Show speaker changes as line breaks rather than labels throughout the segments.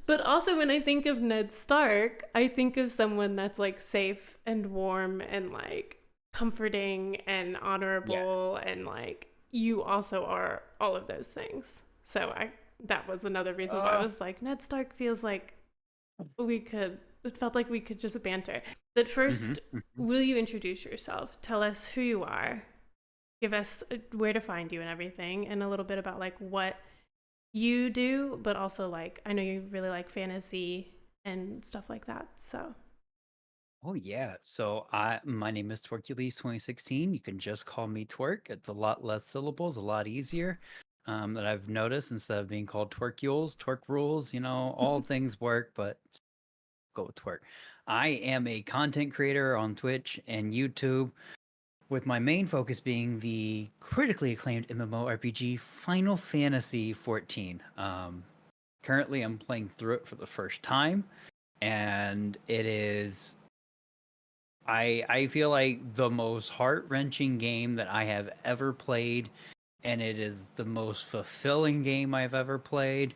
But also when I think of Ned Stark, I think of someone that's like safe and warm and like comforting and
Yeah.
honorable and like you also are all of those things. So I that was another reason why I
Uh,
was like Ned Stark feels like we could it felt like we could just banter. But
hmm
first, will you introduce yourself? Tell us who you are. Give us where to find you and everything and a little bit about like what you do, but also like I know you really like fantasy and stuff like that. So
Oh yeah. So my name is Twerkules 2016. You can just call me Twerk. It's a lot less syllables, a lot easier. That I've noticed instead of being called Twerkules, Twerk rules, all things work, but go with Twerk. I am a content creator on Twitch and YouTube, with my main focus being the critically acclaimed MMORPG Final Fantasy 14. Currently, I'm playing through it for the first time, and it is I feel like the most heart-wrenching game that I have ever played, and it is the most fulfilling game I've ever played,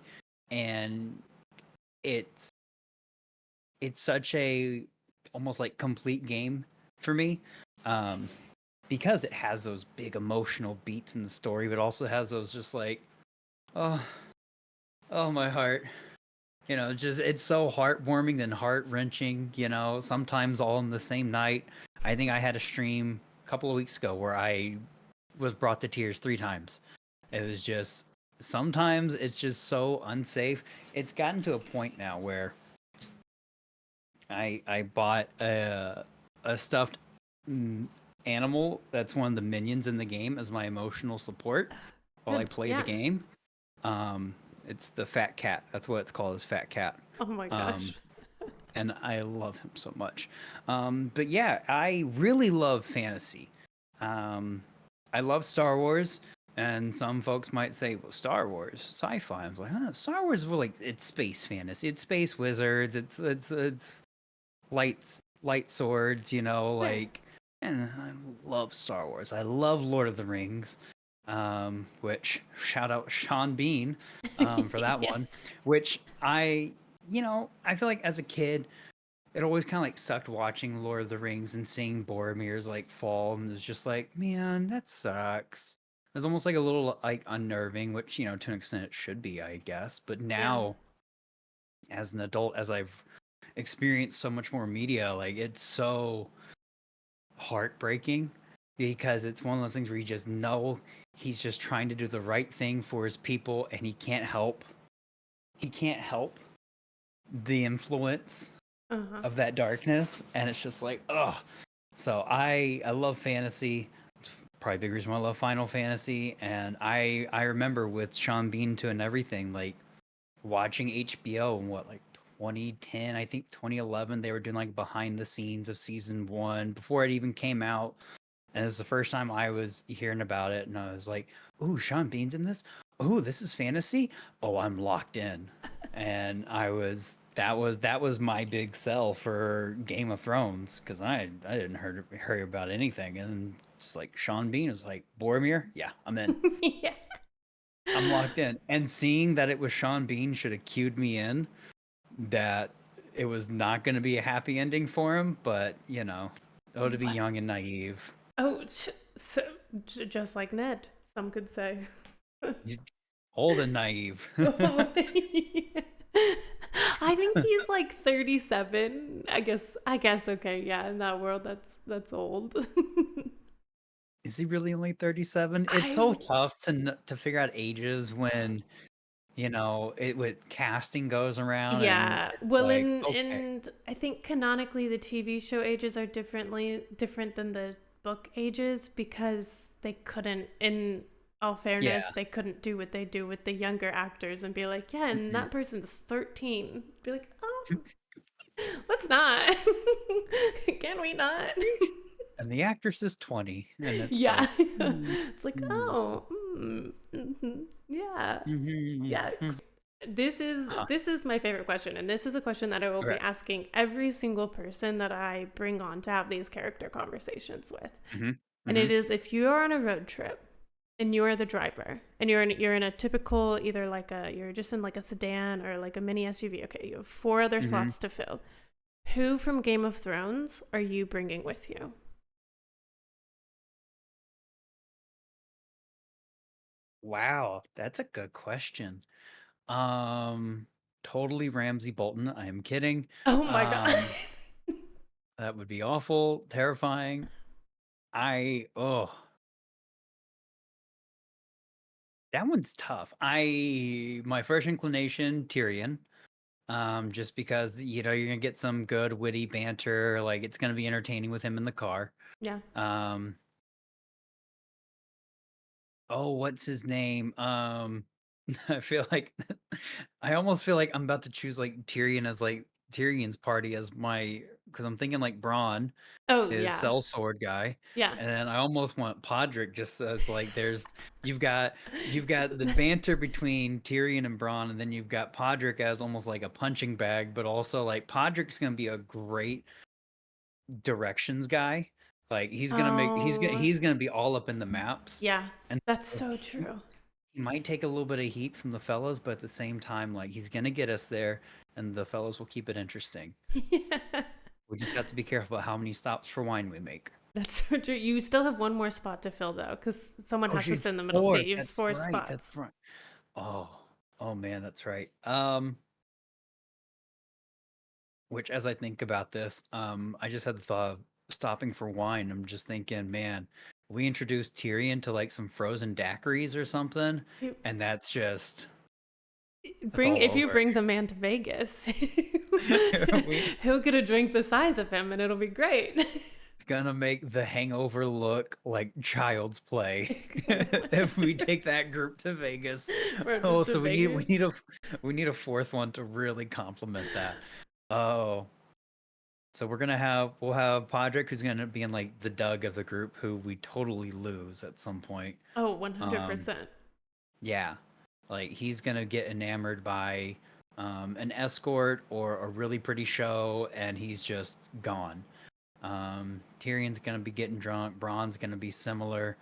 and it's it's such a almost like complete game for me. Um because it has those big emotional beats in the story, but also has those just like, oh, oh my heart. Just it's so heartwarming and heart wrenching. Sometimes all in the same night. I think I had a stream a couple of weeks ago where I was brought to tears 3 times. It was just sometimes it's just so unsafe. It's gotten to a point now where I bought a stuffed mm, animal that's one of the minions in the game as my emotional support while I
good.
play the
Yeah.
game. Um, it's the fat cat. That's what it's called, is fat cat.
Oh my
Um,
gosh.
and I love him so much. But yeah, I really love fantasy. Um, I love Star Wars, and some folks might say, "Well, Star Wars, sci-fi." I was like, Star Wars is really it's space fantasy. It's space wizards. It's light swords.
Yeah.
Like, and I love Star Wars. I love Lord of the Rings. Which shout out Sean Bean for that
Yeah.
one. Which I feel like as a kid, it always kind of like sucked watching Lord of the Rings and seeing Boromir's like fall, and it's just like, man, that sucks. It was almost like a little like unnerving, which to an extent it should be, I guess. But
Yeah.
now, as an adult, as I've experienced so much more media, like it's so heartbreaking because it's one of those things where you just know he's just trying to do the right thing for his people, and he can't help the influence
Uh-huh.
of that darkness, and it's just like, oh. So I love fantasy. It's probably a big reason why I love Final Fantasy. And I remember with Sean Bean to and everything, like watching HBO in what, like 2010, I think 2011, they were doing like behind the scenes of season one before it even came out. And it's the first time I was hearing about it, and I was like, "Ooh, Sean Bean's in this. Oh, this is fantasy. Oh, I'm locked in." And that was my big sell for Game of Thrones, because I didn't hear about anything, and just like Sean Bean was like, Boromir, yeah, I'm in.
Yeah.
I'm locked in. And seeing that it was Sean Bean should have cued me in that it was not going to be a happy ending for him, but oh, to be
What?
young and naive.
Oh, so, just like Ned, some could say.
You old and naive.
Oh, yeah. I think he's like 37. I guess okay, yeah, in that world that's old.
Is he really only 37? It's so
I
tough to figure out ages when, it with casting goes around, and
Yeah.
it's
Well,
like,
and
okay.
and I think canonically the TV show ages are different than the book ages because they couldn't, in all
Yeah.
fairness, they couldn't do what they do with the younger actors and be like, yeah, and
Mhm.
that person's 13. Be like, oh, let's not. Can we not?
And the actress is 20, and it's
Yeah.
like,
It's like,
mm,
oh, yeah.
mhm,
Yeah.
mhm.
This is
Huh,
this is my favorite question, and this is a question that I will be
okay.
asking every single person that I bring on to have these character conversations with.
Mhm,
And it
mhm,
is if you are on a road trip And you're the driver, and you're in a typical, either like a, you're just in like a sedan or like a mini SUV. Okay, you have 4 other
Hmm.
slots to fill. Who from Game of Thrones are you bringing with you?
Wow, that's a good question. Um, totally Ramsay Bolton. I am kidding.
Oh my god.
Um, that would be awful, terrifying. Oh, that one's tough. My first inclination, Tyrion. Just because you're gonna get some good witty banter, like it's gonna be entertaining with him in the car.
Yeah.
Um, oh, what's his name? I feel like I almost feel like I'm about to choose like Tyrion as like Tyrion's party as my because I'm thinking like Braun
Oh
is
yeah.
sellsword guy,
Yeah.
and then I almost want Podrick just as like you've got you've got the banter between Tyrion and Braun, and then you've got Podrick as almost like a punching bag, but also like Podrick's gonna be a great directions guy. Like
Oh
he's gonna be all up in the maps,
yeah.
and
That's
so
so true.
he might take a little bit of heat from the fellas, but at the same time, like he's gonna get us there, and the fellas will keep it interesting.
Yeah.
We just have to be careful about how many stops for wine we make.
That's so true. You still have one more spot to fill though, because someone
Oh
has to
shoot,
sit in the middle
four.
seat. You have
That's
4
right. That's
spots.
right. Oh, oh man, that's right. Which as I think about this, I just had the thought of stopping for wine. I'm just thinking, man, we introduced Tyrion to like some frozen daiquiris or something,
You
and that's
bring
all
if you
over.
bring the man to Vegas,
we
he'll get a drink the size of him, and it'll be great.
It's gonna make The Hangover look like child's play if we take that group to Vegas.
Road
Oh,
trip to
so
Vegas.
we need a fourth one to really complement that. Oh, so we'll have Podrick who's gonna be in like the Doug of the group who we totally lose at some point.
Oh,
Um,
100%.
yeah, like he's gonna get enamored by an escort or a really pretty show, and he's just gone. Tyrion's gonna be getting drunk. Bronn's gonna be similar.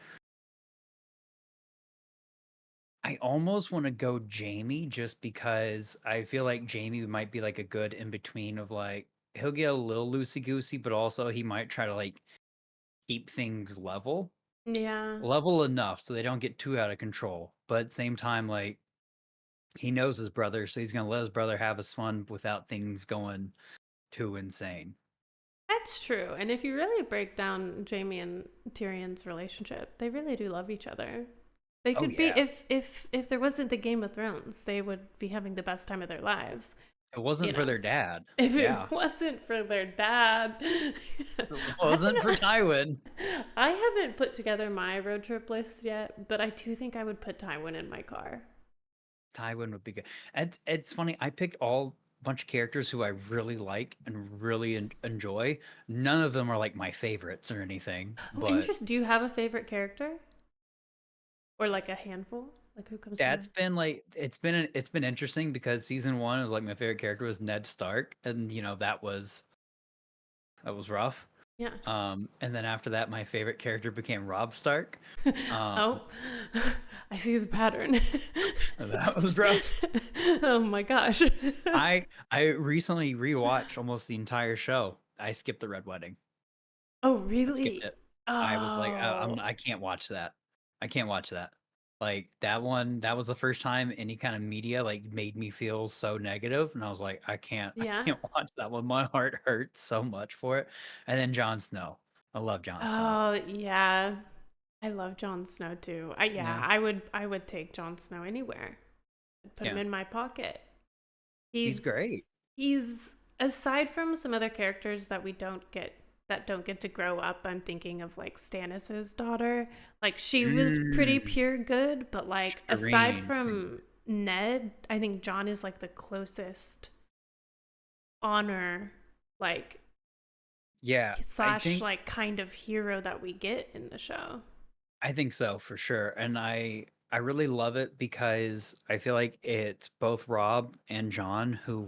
I almost want to go Jamie just because I feel like Jamie might be like a good in between of like he'll get a little loosey goosey, but also he might try to like keep things
Yeah.
level enough so they don't get too out of control. But at the same time, like he knows his brother, so he's gonna let his brother have his fun without things going too insane.
That's true. And if you really break down Jamie and Tyrion's relationship, they really do love each other. They
Oh
could be,
yeah,
if there wasn't the Game of Thrones, they would be having the best time of their lives,
it
you
wasn't for
know.
their dad.
If
Yeah,
it wasn't for their dad.
it
I
wasn't
don't
for
know.
Tywin.
I haven't put together my road trip list yet, but I do think I would put Tywin in my car.
Tywin would be good. And it's funny, I picked all bunch of characters who I really like and really enjoy. None of them are like my favorites or anything,
Oh,
but
interest. Do you have a favorite character? Or like a handful? Like who comes to
that's
mind?
been like it's been interesting because season 1 was like my favorite character was Ned Stark, and that was rough.
Yeah.
And then after that my favorite character became Robb Stark. Um,
Oh, I see the pattern.
that was rough.
Oh my gosh.
I recently rewatched almost the entire show. I skipped the Red Wedding.
Oh,
I skipped
really?
it. I was like,
Oh,
I can't watch that. I can't watch that. Like that one, that was the first time any kind of media like made me feel so negative, and I was like, I
yeah.
can't watch that one. My heart hurts so much for it. And then Jon Snow. I love Jon Snow.
Oh, yeah. I love Jon Snow too. Yeah,
Yeah.
I would take Jon Snow anywhere. I'd put him
Yeah.
in my pocket.
He's
He's
great.
he's aside from some other characters that don't get to grow up. I'm thinking of like Stannis's daughter. Like she was pretty
Mm,
pure good, but like aside
Shireen.
from Ned, I think Jon is like the closest honor, like
Yeah,
slash like kind of hero that we get in the show.
I think so for sure. And I really love it because I feel like it's both Rob and John who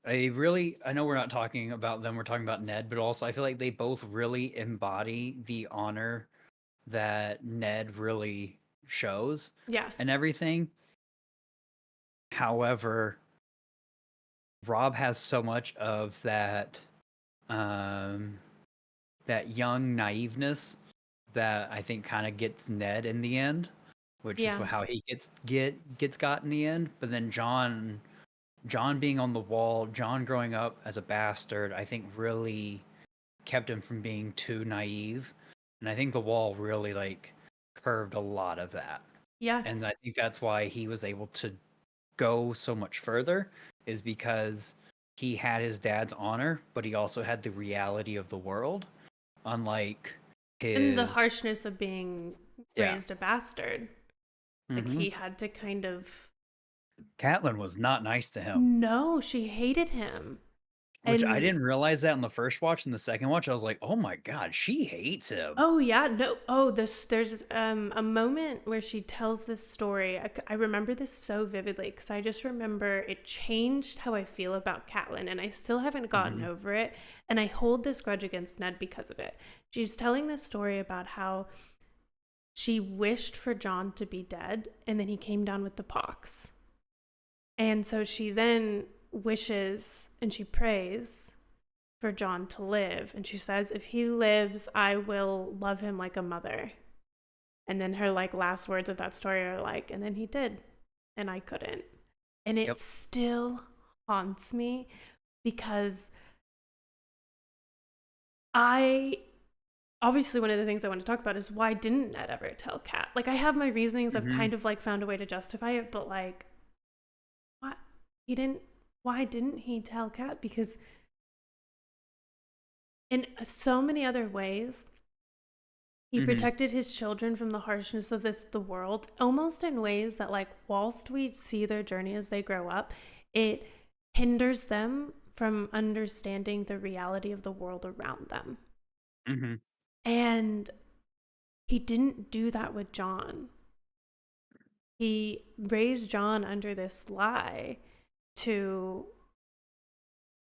I know we're not talking about them, we're talking about Ned, but also I feel like they both really embody the honor that Ned really shows
Yeah.
and everything. However, Rob has so much of um, that young naiveness that I think kind of gets Ned in the end, which is
Yeah.
how he gets got in the end. But then Jon being on the wall, Jon growing up as a bastard, I think really kept him from being too naive. And I think the wall really like curved a lot of that.
Yeah.
And I think that's why he was able to go so much further, is because he had his dad's honor, but he also had the reality of the world, unlike
And the
his
harshness of being
yeah.
raised a bastard. Like
Mm-hmm.
he had to kind of
Catelyn was not nice to him,
no, she hated him.
which I
And
didn't realize that in the first watch. In the second watch, I was like, oh my god, she hates him.
oh yeah, no. Oh, this there's a moment where she tells this story. I remember this so vividly because I just remember it changed how I feel about Catelyn, and I still haven't gotten
Mm-hmm.
over it. And I hold this grudge against Ned because of it. She's telling this story about how she wished for Jon to be dead, and then he came down with the pox. And so she then wishes and she prays for Jon to live. And she says, if he lives, I will love him like a mother. And then her like last words of that story are like, and then he did, and I couldn't. And it
Yep.
still haunts me because I obviously one of the things I want to talk about is why didn't Ned ever tell Cat? Like I have my reasonings, I've
Mm-hmm.
kind of like found a way to justify it, but like what he didn't why didn't he tell Cat? Because in so many other ways he
Mm-hmm.
protected his children from the harshness of the world, almost in ways that like whilst we see their journey as they grow up, it hinders them from understanding the reality of the world around them.
Mm-hmm.
And he didn't do that with Jon. He raised Jon under this lie to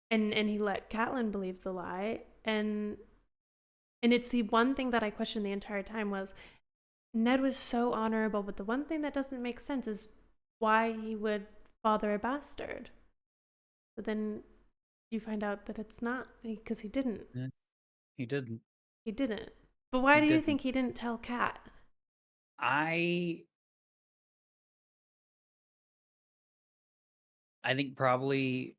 and he let Catelyn believe the lie, and it's the one thing that I questioned the entire time was Ned was so honorable, but the one thing that doesn't make sense is why he would father a bastard. But then you find out that it's not because he didn't.
Yeah, he didn't.
He didn't. But why
He
do you
didn't.
think he didn't tell Cat?
I I think probably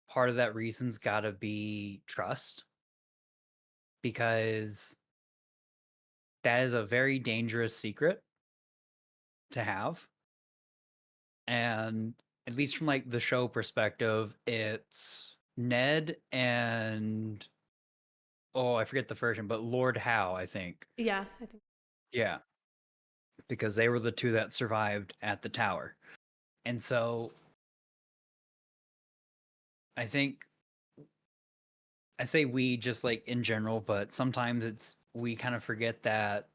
part of that reason's got to be trust, because that is a very dangerous secret to have. And at least from like the show perspective, it's Ned and oh, I forget the version, but Lord Howe, I think.
Yeah, I think.
Yeah, because they were the two that survived at the tower. And so I think I say we just like in general, but sometimes it's we kind of forget that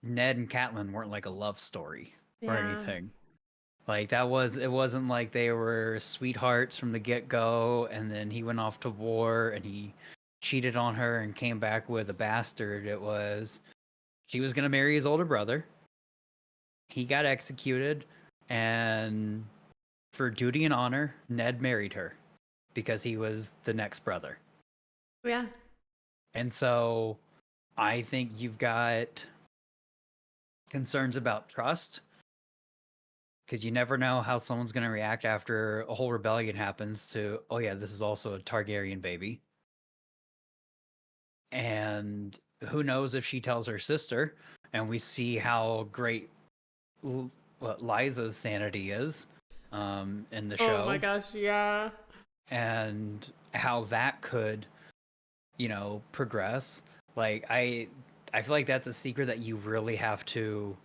Ned and Catelyn weren't like a love story or
Yeah.
anything. Like it wasn't like they were sweethearts from the get-go and then he went off to war and he cheated on her and came back with a bastard. It was she was going to marry his older brother. He got executed, and for duty and honor, Ned married her because he was the next brother.
Yeah.
And so I think you've got concerns about trust, because you never know how someone's going to react after a whole rebellion happens to, oh yeah, this is also a Targaryen baby. And who knows if she tells her sister, and we see how great what Liza's sanity is in the
Oh my
show,
gosh, yeah.
and how that could, progress. Like I feel like that's a secret that you really have to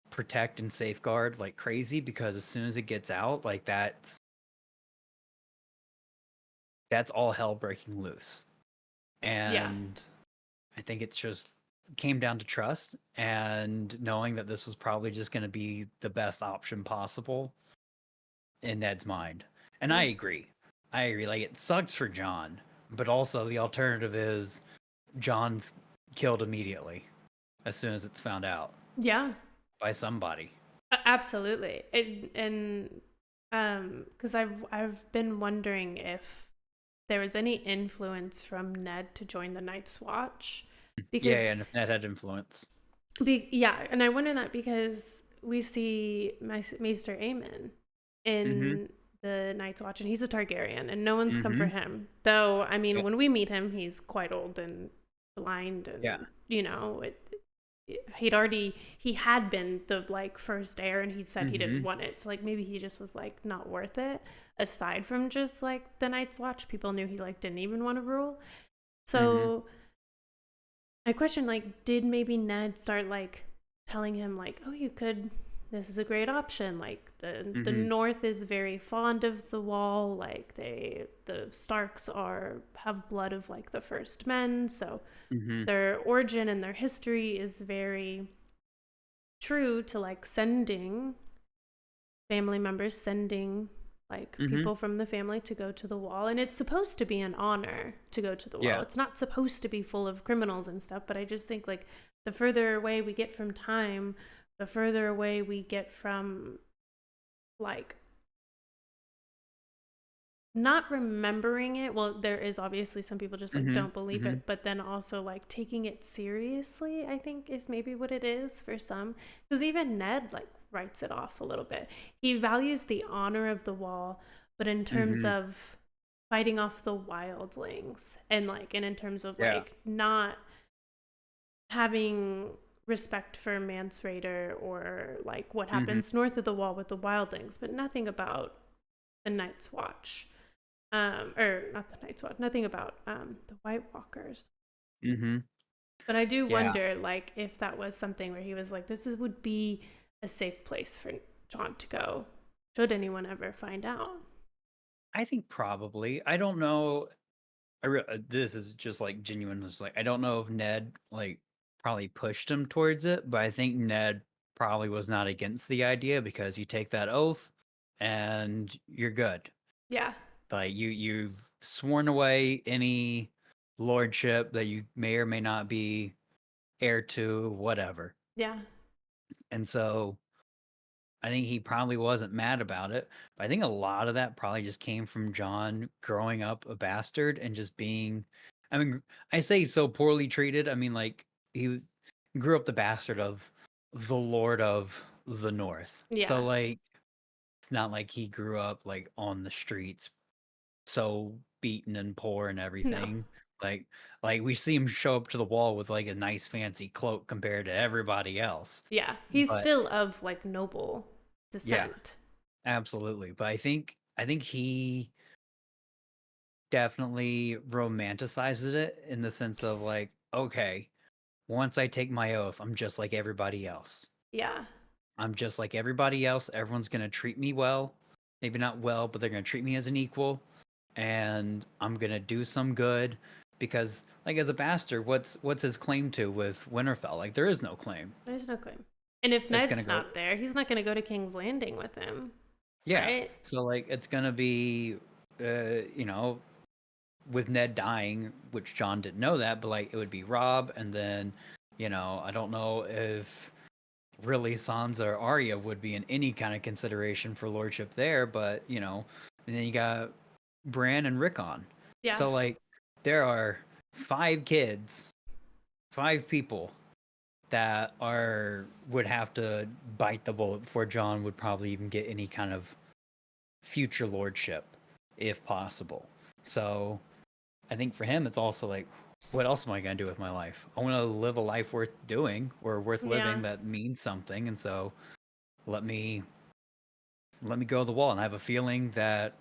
protect and safeguard like crazy, because as soon as it gets out, like that's all hell breaking loose.
Yeah.
And I think it's just came down to trust and knowing that this was probably just going to be the best option possible in Ned's mind. And I
Yeah.
agree. I agree. Like it sucks for Jon, but also the alternative is Jon's killed immediately. as soon as it's found out
Yeah,
by somebody.
absolutely. Because I've been wondering if there was any influence from Ned to join the Night's Watch,
Yeah,
because
yeah, and if that had influence.
yeah, and I wonder that because we see Maester Aemon
Mm-hmm.
in the Night's Watch, and he's a Targaryen, and no one's come for
Mm-hmm.
him. Though, I mean,
Yeah.
when we meet him, he's quite old and blind,
Yeah.
and he had been the like first heir, and he said he didn't
Mm-hmm.
want it. So like maybe he just was like not worth it. Aside from just like the Night's Watch, people knew he like didn't even want to rule.
Mm-hmm.
So I question, like, did maybe Ned start like telling him like, oh, you could, this is a great option. Like the
Mm-hmm.
North is very fond of the Wall. Like the Starks have blood of like the first men, so
Mm-hmm.
their origin and their history is very true to like sending family members, sending like
Mm-hmm.
people from the family to go to the Wall, and it's supposed to be an honor to go to the Wall.
Yeah.
It's not supposed to be full of criminals and stuff, but I just think like the further away we get from time, the further away we get from like not remembering it. Well, there is obviously some people just like
Mm-hmm.
don't believe
Mm-hmm.
it, but then also like taking it seriously, I think is maybe what it is for some. Because even Ned like writes it off a little bit. He values the honor of the Wall, but in terms
Mm-hmm.
of fighting off the wildlings and in terms of
Yeah.
like not having respect for Mance Rayder or like what
Mm-hmm.
happens north of the Wall with the wildlings, but nothing about the Night's Watch, or not the Night's Watch, nothing about the White Walkers.
Mm-hmm.
But I do
Yeah.
wonder, like, if that was something where he was like, would be a safe place for Jon to go, should anyone ever find out.
I think probably. I don't know. This is just like genuine. Just like I don't know if Ned like probably pushed him towards it, but I think Ned probably was not against the idea because you take that oath and you're good.
Yeah,
Like you've sworn away any lordship that you may or may not be heir to, whatever.
yeah,
And so I think he probably wasn't mad about it, but I think a lot of that probably just came from John growing up a bastard and just being, I mean, I say so poorly treated. I mean, like he grew up the bastard of the Lord of the North. So
yeah.
like it's not like he grew up like on the streets so beaten and poor and
No,
everything. Like like we see him show up to the Wall with like a nice fancy cloak compared to everybody else.
yeah. He's
But
still of like noble
yeah,
descent.
absolutely. But I think he definitely romanticizes it in the sense of like, okay, once I take my oath, I'm just like everybody else.
Yeah,
I'm just like everybody else. Everyone's going to treat me well. Maybe not well, but they're going to treat me as an equal and I'm going to do some good because like as a bastard, what's his claim to with Winterfell? Like there is no claim.
there's no claim. And if
It's going to
Ned's
go
not there, he's not going to go to King's Landing with him,
yeah.
right?
So like it's going to be you know, with Ned dying, which John didn't know that, but like it would be Rob, and then I don't know if really Sansa or Arya would be in any kind of consideration for lordship there, but and then you got Bran and Rickon.
Yeah,
So like there are 5 kids, 5 people that would have to bite the bullet before John would probably even get any kind of future lordship, if possible. So I think for him, it's also like, what else am I going to do with my life? I want to live a life worth doing or worth
yeah,
living that means something. And so let me go to the Wall. And I have a feeling that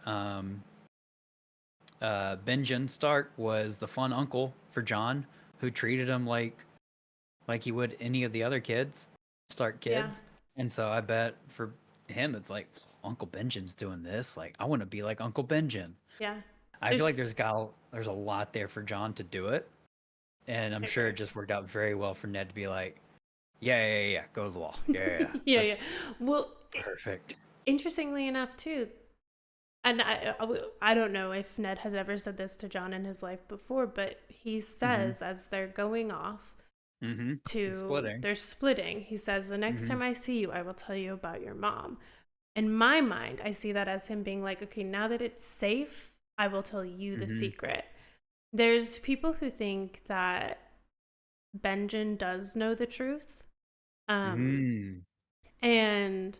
Benjen Stark was the fun uncle for John, who treated him like he would any of the other kids, Stark
yeah,
kids. And so I bet for him, it's like Uncle Benjen's doing this. Like I want to be like Uncle Benjen.
yeah.
I feel like
There's,
there's a lot there for John to do it, and I'm
I
sure
agree.
it just worked out very well for Ned to be like, yeah, yeah, yeah, yeah, go to the Wall, yeah, yeah, yeah.
Yeah, yeah.
That's
Well,
perfect.
interestingly enough, too, and I don't know if Ned has ever said this to John in his life before, but he
Hmm.
says as they're going off,
It's
to
splitting.
they're splitting. He says, the next
Mm-hmm.
time I see you, I will tell you about your mom. In my mind, I see that as him being like, okay, now that it's safe, I will tell you the
Mm-hmm.
secret. There's people who think that Benjen does know the truth. Um,
Mm.
and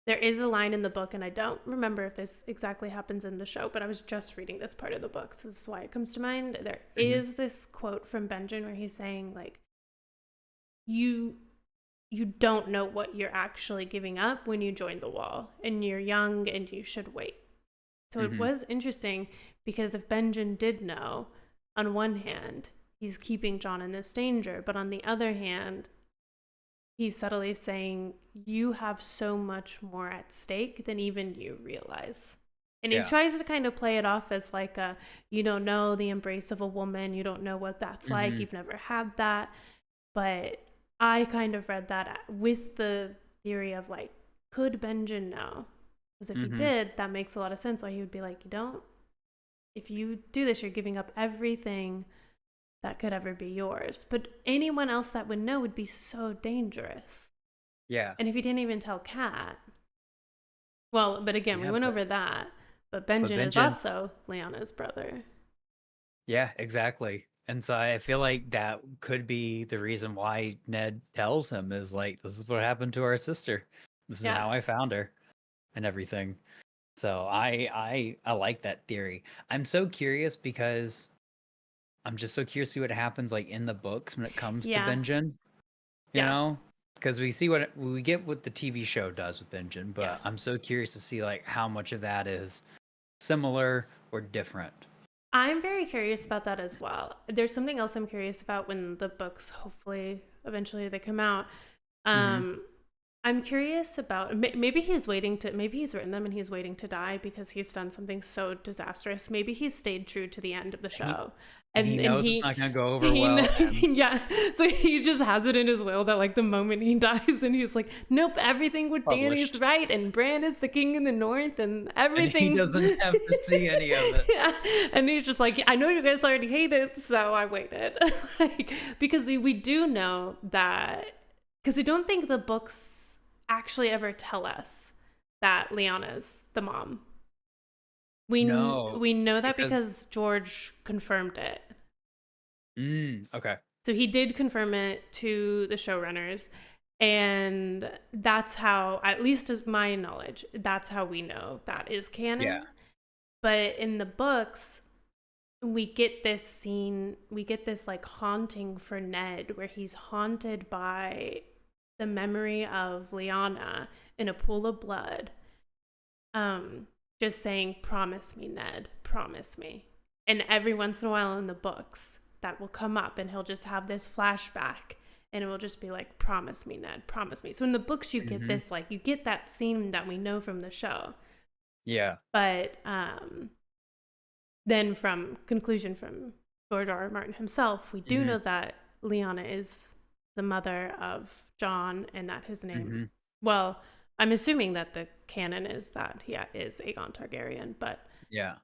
there is a line in the book, and I don't remember if this exactly happens in the show, but I was just reading this part of the book, so this is why it comes to mind. There
Mm-hmm.
is this quote from Benjen where he's saying, like, you you don't know what you're actually giving up when you join the wall, and you're young and you should wait. So it
Mm-hmm.
was interesting because if Benjen did know, on one hand, he's keeping Jon in this danger, but on the other hand, he's subtly saying, you have so much more at stake than even you realize. And he
Yeah.
tries to kind of play it off as like a, you don't know the embrace of a woman, you don't know what that's like,
Mm-hmm.
you've never had that. But I kind of read that with the theory of like, could Benjen know? Because if he
Mm-hmm.
did, that makes a lot of sense why he would be like, you don't, if you do this, you're giving up everything that could ever be yours. But anyone else that would know would be so dangerous.
Yeah.
And if he didn't even tell Kat, well, but again, we
Yeah.
went over that. But
But
Benjen is
Benjen.
also Lyanna's brother.
Yeah, exactly. And so I feel like that could be the reason why Ned tells him is like, this is what happened to our sister. This is
Yeah.
how I found her and everything. So I like that theory. I'm so curious because I'm just so curious to see what happens like in the books when it comes to
Yeah.
Benjen, you
Yeah.
know? Because we get what the TV show does with Benjen,
Yeah.
but I'm so curious to see like how much of that is similar or different.
I'm very curious about that as well. There's something else I'm curious about when the books hopefully eventually they come out.
Mm-hmm.
Um, I'm curious about maybe maybe he's written them and he's waiting to die because he's done something so disastrous. Maybe he's stayed true to the end of the show.
And he
And
knows it's not going to go over
he
well. And
yeah, so he just has it in his will that like the moment he dies and he's like, nope, everything with Dany's
published,
right and Bran is the king in the north and
and he
everything's
doesn't have to see any of it.
yeah. And he's just like, I know you guys already hate it, so I waited. Like, because we do know that, because I don't think the books actually ever tell us that Lyanna's the mom.
No,
We know that
because
because George confirmed it.
okay,
So he did confirm it to the showrunners. And that's how, at least as my knowledge, that's how we know that is
yeah,
canon. But in the books, we get this scene, we get this like haunting for Ned where he's haunted by the memory of Lyanna in a pool of blood, just saying, promise me, Ned, promise me. And every once in a while in the books, that will come up and he'll just have this flashback and it will just be like, promise me, Ned, promise me. So in the books, you get
hmm
this, like, you get that scene that we know from the show.
yeah,
But then from conclusion from George R. R. Martin himself, we do
hmm
know that Lyanna is the mother of Jon and that his name,
hmm
well, I'm assuming that the canon is that he is Aegon Targaryen, but
yeah.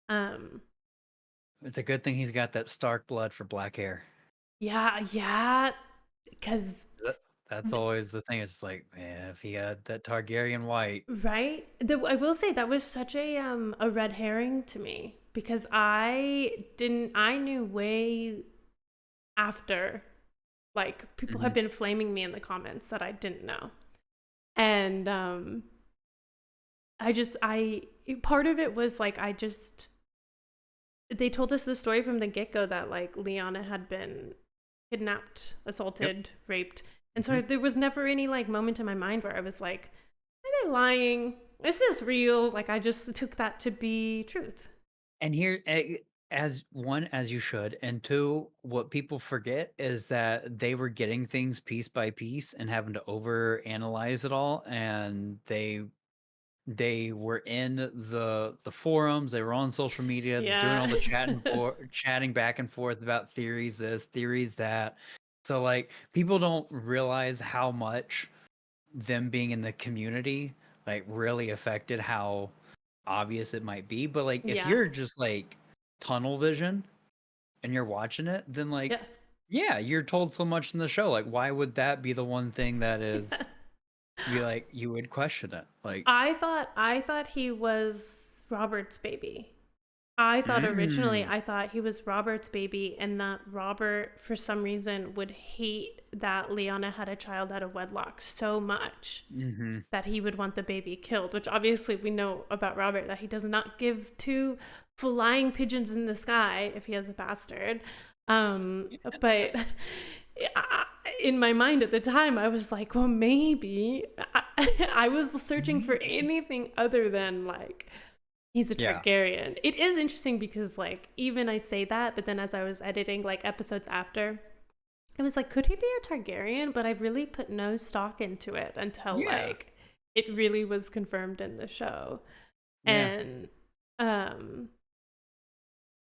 um
It's a good thing he's got that Stark blood for black hair.
yeah, because
That, that's always the thing. It's just like, man, if he had that Targaryen white,
right, I will say that was such a red herring to me because I knew way after, like, people
hmm
have been flaming me in the comments that I didn't know. And I part of it was like, they told us the story from the get-go that like Lyanna had been kidnapped,
yep,
assaulted, raped. And
hmm
so there was never any like moment in my mind where I was like, are they lying? Is this real? Like, I just took that to be truth.
and here, as one, as you should, and two, what people forget is that they were getting things piece by piece and having to over analyze it all, and they were in the forums, they were on social media, doing all
Yeah.
the chatting back and forth about theories this, theories that. So like people don't realize how much them being in the community like really affected how obvious it might be. But like if
Yeah.
you're just like tunnel vision and you're watching it, then
Yeah.
like Yeah, you're told so much in the show. Like, why would that be the one thing that
Yeah.
is be like you would question it? Like,
I thought he was Robert's baby.
mm,
I thought he was Robert's baby, and that Robert, for some reason, would hate that Lyanna had a child out of wedlock so much
mm-hmm.
that he would want the baby killed, which obviously we know about Robert that he does not give two flying pigeons in the sky if he has a bastard. But in my mind at the time, I was like, well, maybe. I was searching for anything other than like, he's a
Yeah.
Targaryen. It is interesting because like, even I say that, but then as I was editing like episodes after, I was like, could he be a Targaryen? But I really put no stock into it until
Yeah.
like it really was confirmed in the show.
Yeah.
And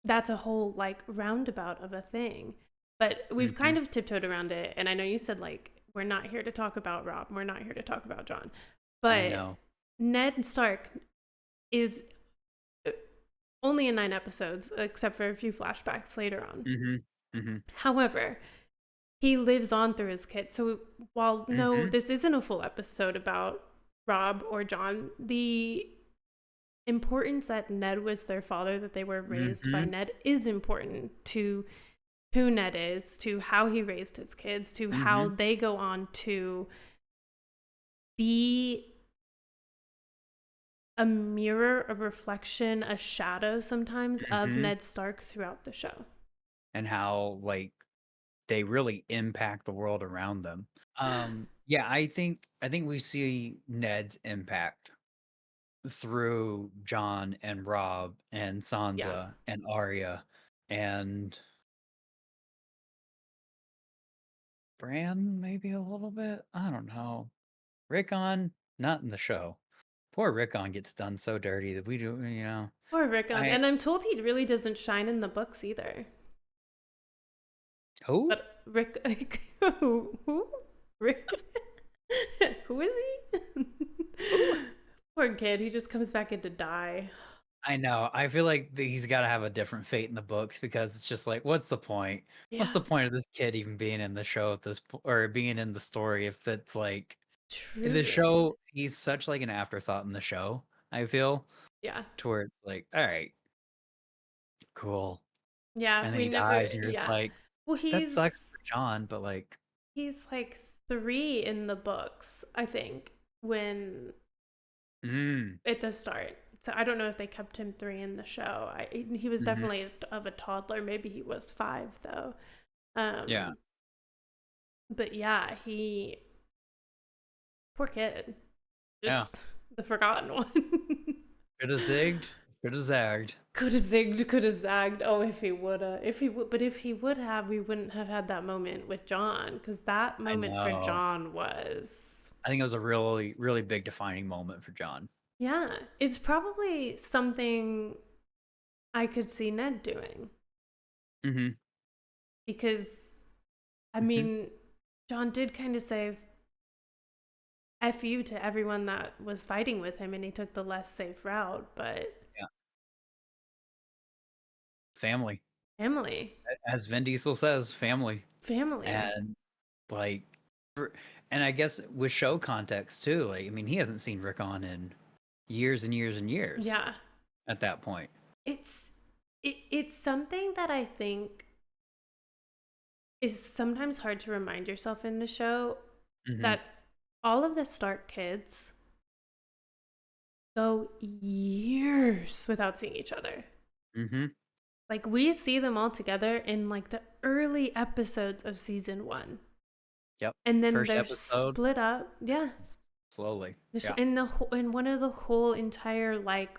that's a whole like roundabout of a thing. But we've
Mm-hmm.
kind of tiptoed around it. And I know you said like we're not here to talk about Rob, we're not here to talk about Jon.
I
But
know.
Ned Stark is only in 9 episodes, except for a few flashbacks later on.
Mm-hmm. Mm-hmm.
However, he lives on through his kids. So while no,
Mm-hmm.
this isn't a full episode about Rob or Jon, the importance that Ned was their father, that they were raised by
Mm-hmm.
Ned, is important to who Ned is, to how he raised his kids, to how
Mm-hmm.
they go on to be a mirror, a reflection, a shadow sometimes of
Mm-hmm.
Ned Stark throughout the show.
And how like they really impact the world around them. Yeah, I think we see Ned's impact through John and Rob and
Yeah.
Sansa and Arya and Bran maybe a little bit. I don't know. Rickon, not in the show. Poor Rickon gets done so dirty that we do,
Or Rickon.
I
And I'm told he really doesn't shine in the books either.
who?
But Rick, who? Rick, who is he?
Who?
Poor kid. He just comes back in to die.
I know. I feel like he's got to have a different fate in the books because it's just like, what's the point? What's
Yeah,
the point of this kid even being in the show at this or being in the story if it's like in the
truly.
show he's such like an afterthought in the show. I feel
Yeah,
to where it's like, all right, cool,
yeah.
and then
We
he
never.
dies, and you're just
Yeah.
like,
Well,
that sucks for John, but like,
he's like 3 in the books, I think, when
mm,
at the start. So I don't know if they kept him 3 in the show. He was
hmm
definitely of a toddler. Maybe he was 5 though.
yeah,
Um, but yeah, he poor kid,
yeah,
just the forgotten one.
could have zigged, could have zagged.
Could have zigged, could have zagged. Oh, if he would, but if he would have, we wouldn't have had that moment with John, because that
I
moment for
know.
John was,
I think it was a really, really big defining moment for John.
yeah, it's probably something I could see Ned doing
Hmm.
because, I
Hmm.
mean, John did kind of say "f you" to everyone that was fighting with him, and he took the less safe route. But
Yeah, family,
Emily,
as Vin Diesel says, family,
family,
and like, for, and I guess with show context too. Like, I mean, he hasn't seen Rickon in years and years and years
yeah,
at that point.
it's it's something that I think is sometimes hard to remind yourself in the show
Hmm.
that all of the Stark kids go years without seeing each other.
Hmm.
Like we see them all together in like the early episodes of season 1.
Yep.
And then
First
they're
episode,
split up. Yeah.
slowly. Yeah.
In one of the whole entire like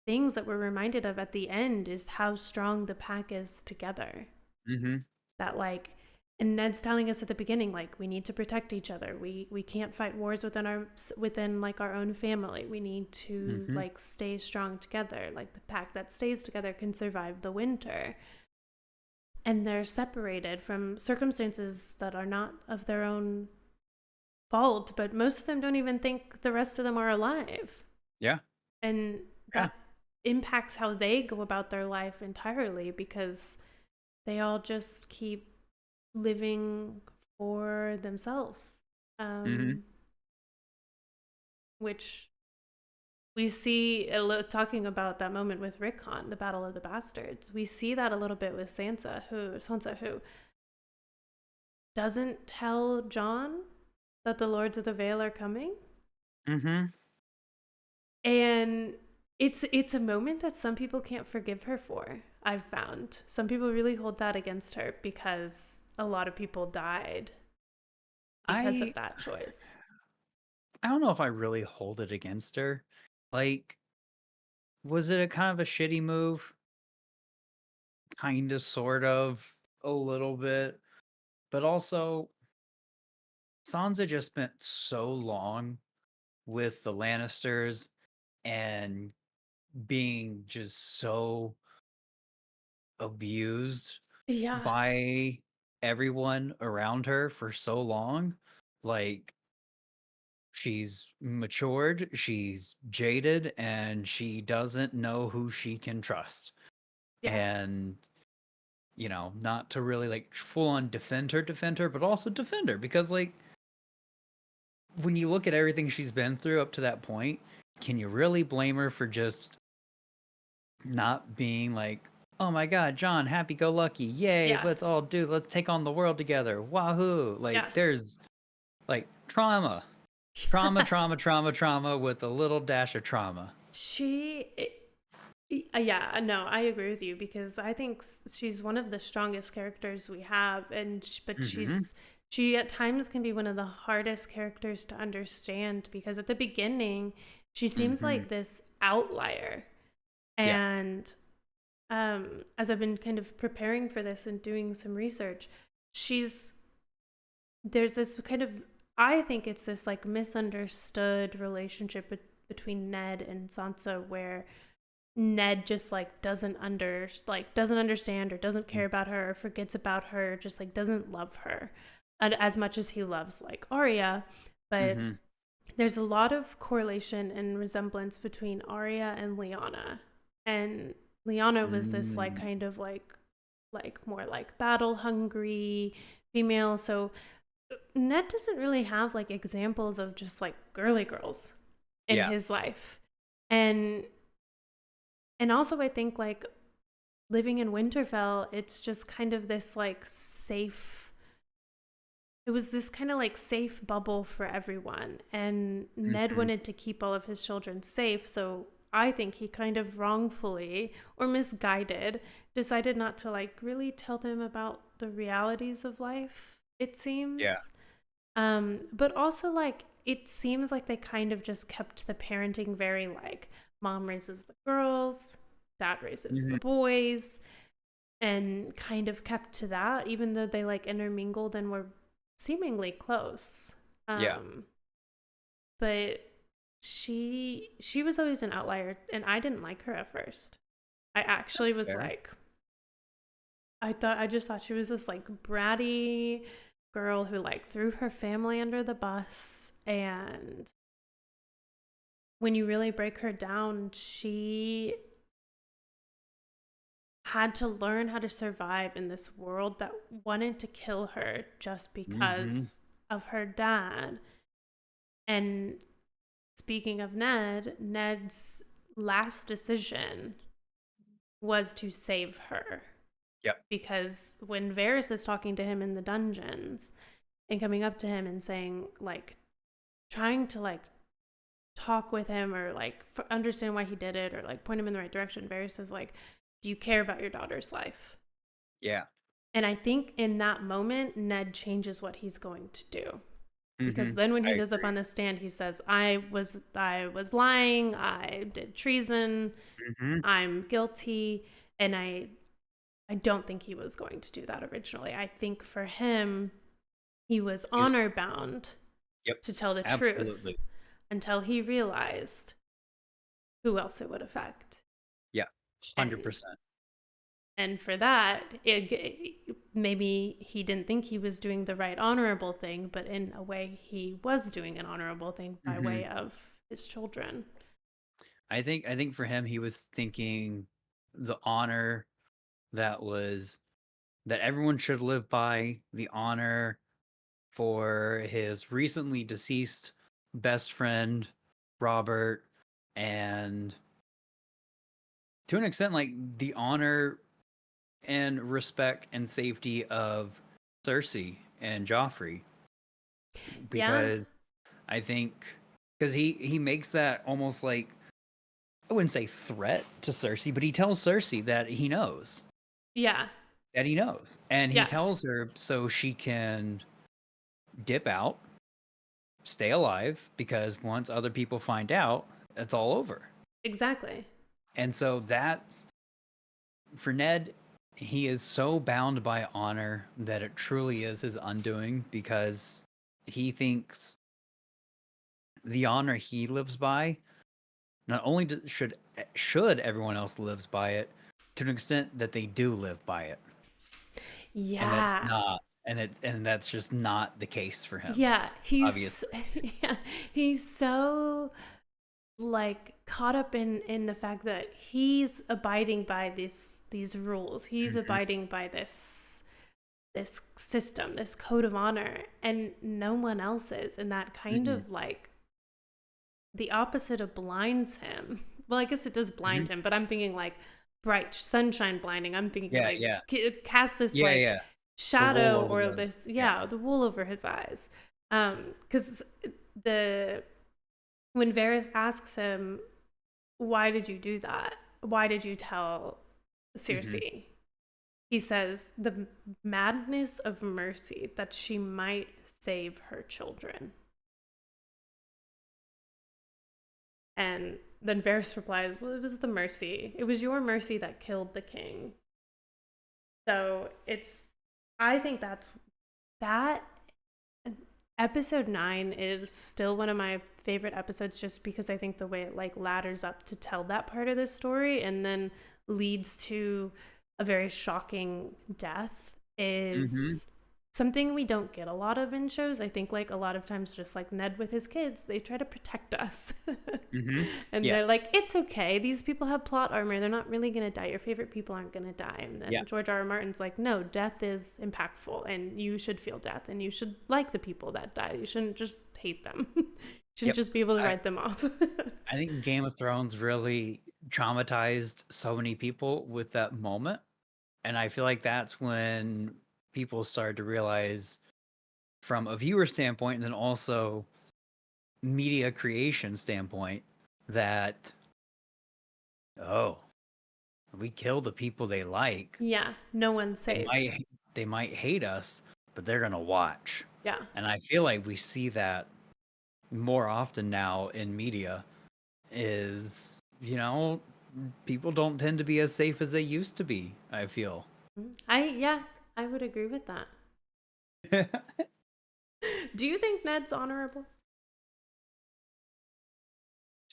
things that we're reminded of at the end is how strong the pack is together.
Hmm.
That like, and Ned's telling us at the beginning like we need to protect each other. We can't fight wars within like our own family. We need to
Hmm.
like stay strong together. Like the pack that stays together can survive the winter. And they're separated from circumstances that are not of their own fault, but most of them don't even think the rest of them are alive.
Yeah.
And
Yeah.
that impacts how they go about their life entirely because they all just keep living for themselves,
Mm-hmm.
um, which we see talking about that moment with Rickon, the Battle of the Bastards. We see that a little bit with Sansa, who doesn't tell Jon that the Lords of the Vale are coming,
Mm-hmm.
and it's a moment that some people can't forgive her for. I've found some people really hold that against her because a lot of people died because of
I
that choice.
I don't know if I really hold it against her. Like, was it a kind of a shitty move? Kind of, sort of, a little bit. But also, Sansa just spent so long with the Lannisters and being just so abused
Yeah,
by everyone around her for so long. Like, she's matured, she's jaded, and she doesn't know who she can trust.
yeah,
And not to really like full on defend her, but also defend her because like when you look at everything she's been through up to that point, can you really blame her for just not being like, oh my god, John, happy go lucky, yay,
yeah,
let's take on the world together, wahoo!
yeah.
Like there's like trauma, trauma, trauma, trauma, trauma with a little dash of trauma.
She, yeah, no, I agree with you because I think she's one of the strongest characters we have, but
Mm-hmm.
she at times can be one of the hardest characters to understand because at the beginning she seems
Mm-hmm.
like this outlier,
Yeah.
and as I've been kind of preparing for this and doing some research, she's there's this kind of, I think it's this like misunderstood relationship between Ned and Sansa where Ned just like doesn't understand or doesn't care about her or forgets about her, just like doesn't love her as much as he loves like Arya. But
Mm-hmm.
there's a lot of correlation and resemblance between Arya and Lyanna. And Lyanna was this like
Mm.
kind of like more like battle hungry female. So Ned doesn't really have like examples of just like girly girls in
Yeah.
his life. And also I think like living in Winterfell, it's just kind of this like safe, it was this kind of like safe bubble for everyone. And Ned
Mm-hmm.
wanted to keep all of his children safe. So I think he kind of wrongfully or misguided decided not to like really tell them about the realities of life, it
Yeah.
seems. But also like it seems like they kind of just kept the parenting very like mom raises the girls, dad raises
Mm-hmm.
the boys, and kind of kept to that, even though they like intermingled and were seemingly close.
Yeah.
Um, but she was always an outlier, and I didn't like her at first. I actually was
Fair.
like, I just thought she was this like bratty girl who like threw her family under the bus, and when you really break her down, she had to learn how to survive in this world that wanted to kill her just
Mm-hmm.
because of her dad. And speaking of Ned, Ned's last decision was to save her.
Yep.
Because when Varys is talking to him in the dungeons and coming up to him and saying, like, trying to, like, talk with him or, like, understand why he did it or, like, point him in the right direction, Varys is like, do you care about your daughter's life?
Yeah.
And I think in that moment, Ned changes what he's going to do. Because
Mm-hmm.
then when
I
he goes up
agree.
on the stand, he says, I was lying, I did treason,
Mm-hmm.
I'm guilty. And I don't think he was going to do that originally. I think for him, he was
He was,
honor bound
yep.
to tell the truth
Absolutely.
until he realized who else it would affect.
Yeah.
And
100%.
for that, maybe he didn't think he was doing the right honorable thing, but in a way, he was doing an honorable thing by
Mm-hmm.
way of his children.
I think for him he was thinking the honor that was that everyone should live by, the honor for his recently deceased best friend, Robert, and to an extent, like the honor and respect and safety of Cersei and Joffrey,
Yeah.
because I think because he makes that almost like, I wouldn't say threat to Cersei, but he tells Cersei
Yeah.
that he knows, and he
Yeah.
tells her so she can dip out, stay alive, because once other people find out, it's all over.
Exactly.
And so that's for Ned. He is so bound by honor that it truly is his undoing, because he thinks the honor he lives by, not only should everyone else lives by it, to an extent that they do live by it, and that's
Yeah.
not, and that's just not the case for him,
Yeah. He's
obviously.
yeah, he's so like caught up in the fact that he's abiding by these rules. He's
Hmm.
abiding by this system, this code of honor, and no one else is. And that kind
Hmm.
of like the opposite of blinds him. Well, I guess it does
Hmm.
blind him, but I'm thinking like bright sunshine blinding. I'm thinking
Yeah,
like
yeah,
cast this
yeah,
like
yeah. The wool
shadow
over
or
the,
this,
yeah.
yeah, the wool over his eyes. Because the when Varys asks him, why did you do that? Why did you tell
Hmm.
Cersei? He says, the madness of mercy, that she might save her children. And then Varys replies, well, it was the mercy. It was your mercy that killed the king. So I think that episode 9 is still one of my favorite episodes, just because I think the way it like ladders up to tell that part of the story and then leads to a very shocking death
Hmm.
is something we don't get a lot of in shows. I think like a lot of times, just like Ned with his kids, they try to protect us.
Hmm.
And they're
Yes.
like, it's okay, these people have plot armor, they're not really going to die, your favorite people aren't going to die. And
Yeah.
then George R. R. Martin's like, no, death is impactful and you should feel death and you should like the people that die, you shouldn't just hate them. You shouldn't
Yep.
just be able to
I
write them off.
I think Game of Thrones really traumatized so many people with that moment, and I feel like that's when people started to realize, from a viewer standpoint, and then also media creation standpoint, that, oh, we kill the people they like.
Yeah, no one's
They
safe.
might they might hate us, but they're gonna watch.
Yeah.
And I feel like we see that more often now in media, is, people don't tend to be as safe as they used to be, I feel.
Yeah, I would agree with that. Do you think Ned's honorable?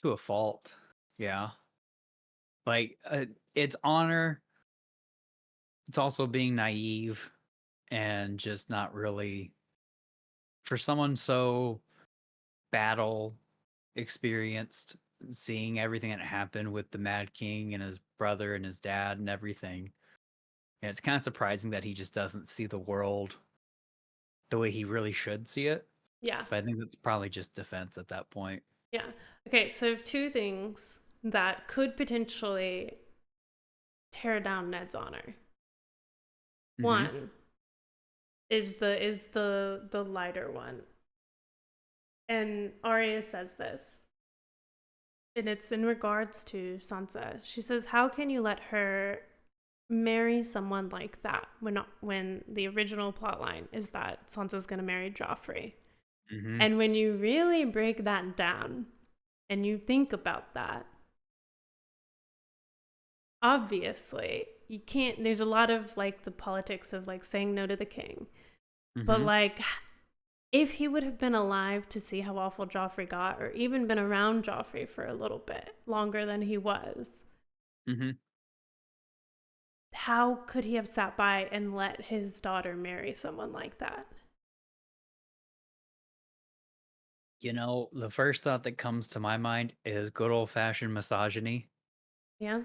To a fault. Yeah. Like, it's honor. It's also being naive and just not really, for someone so battle experienced, seeing everything that happened with the Mad King and his brother and his dad and everything. And it's kind of surprising that he just doesn't see the world the way he really should see it.
Yeah.
But I think that's probably just defense at that point.
Yeah. Okay, so I have two things that could potentially tear down Ned's honor.
Hmm.
One is the lighter one. And Arya says this. And it's in regards to Sansa. She says, "How can you let her marry someone like that when the original plotline is that Sansa's going to marry Joffrey?"
Hmm.
And when you really break that down and you think about that, obviously you can't, there's a lot of like the politics of like saying no to the king, but
Hmm.
like if he would have been alive to see how awful Joffrey got, or even been around Joffrey for a little bit longer than he was,
Hmm.
how could he have sat by and let his daughter marry someone like that?
The first thought that comes to my mind is good old fashioned misogyny.
Yeah.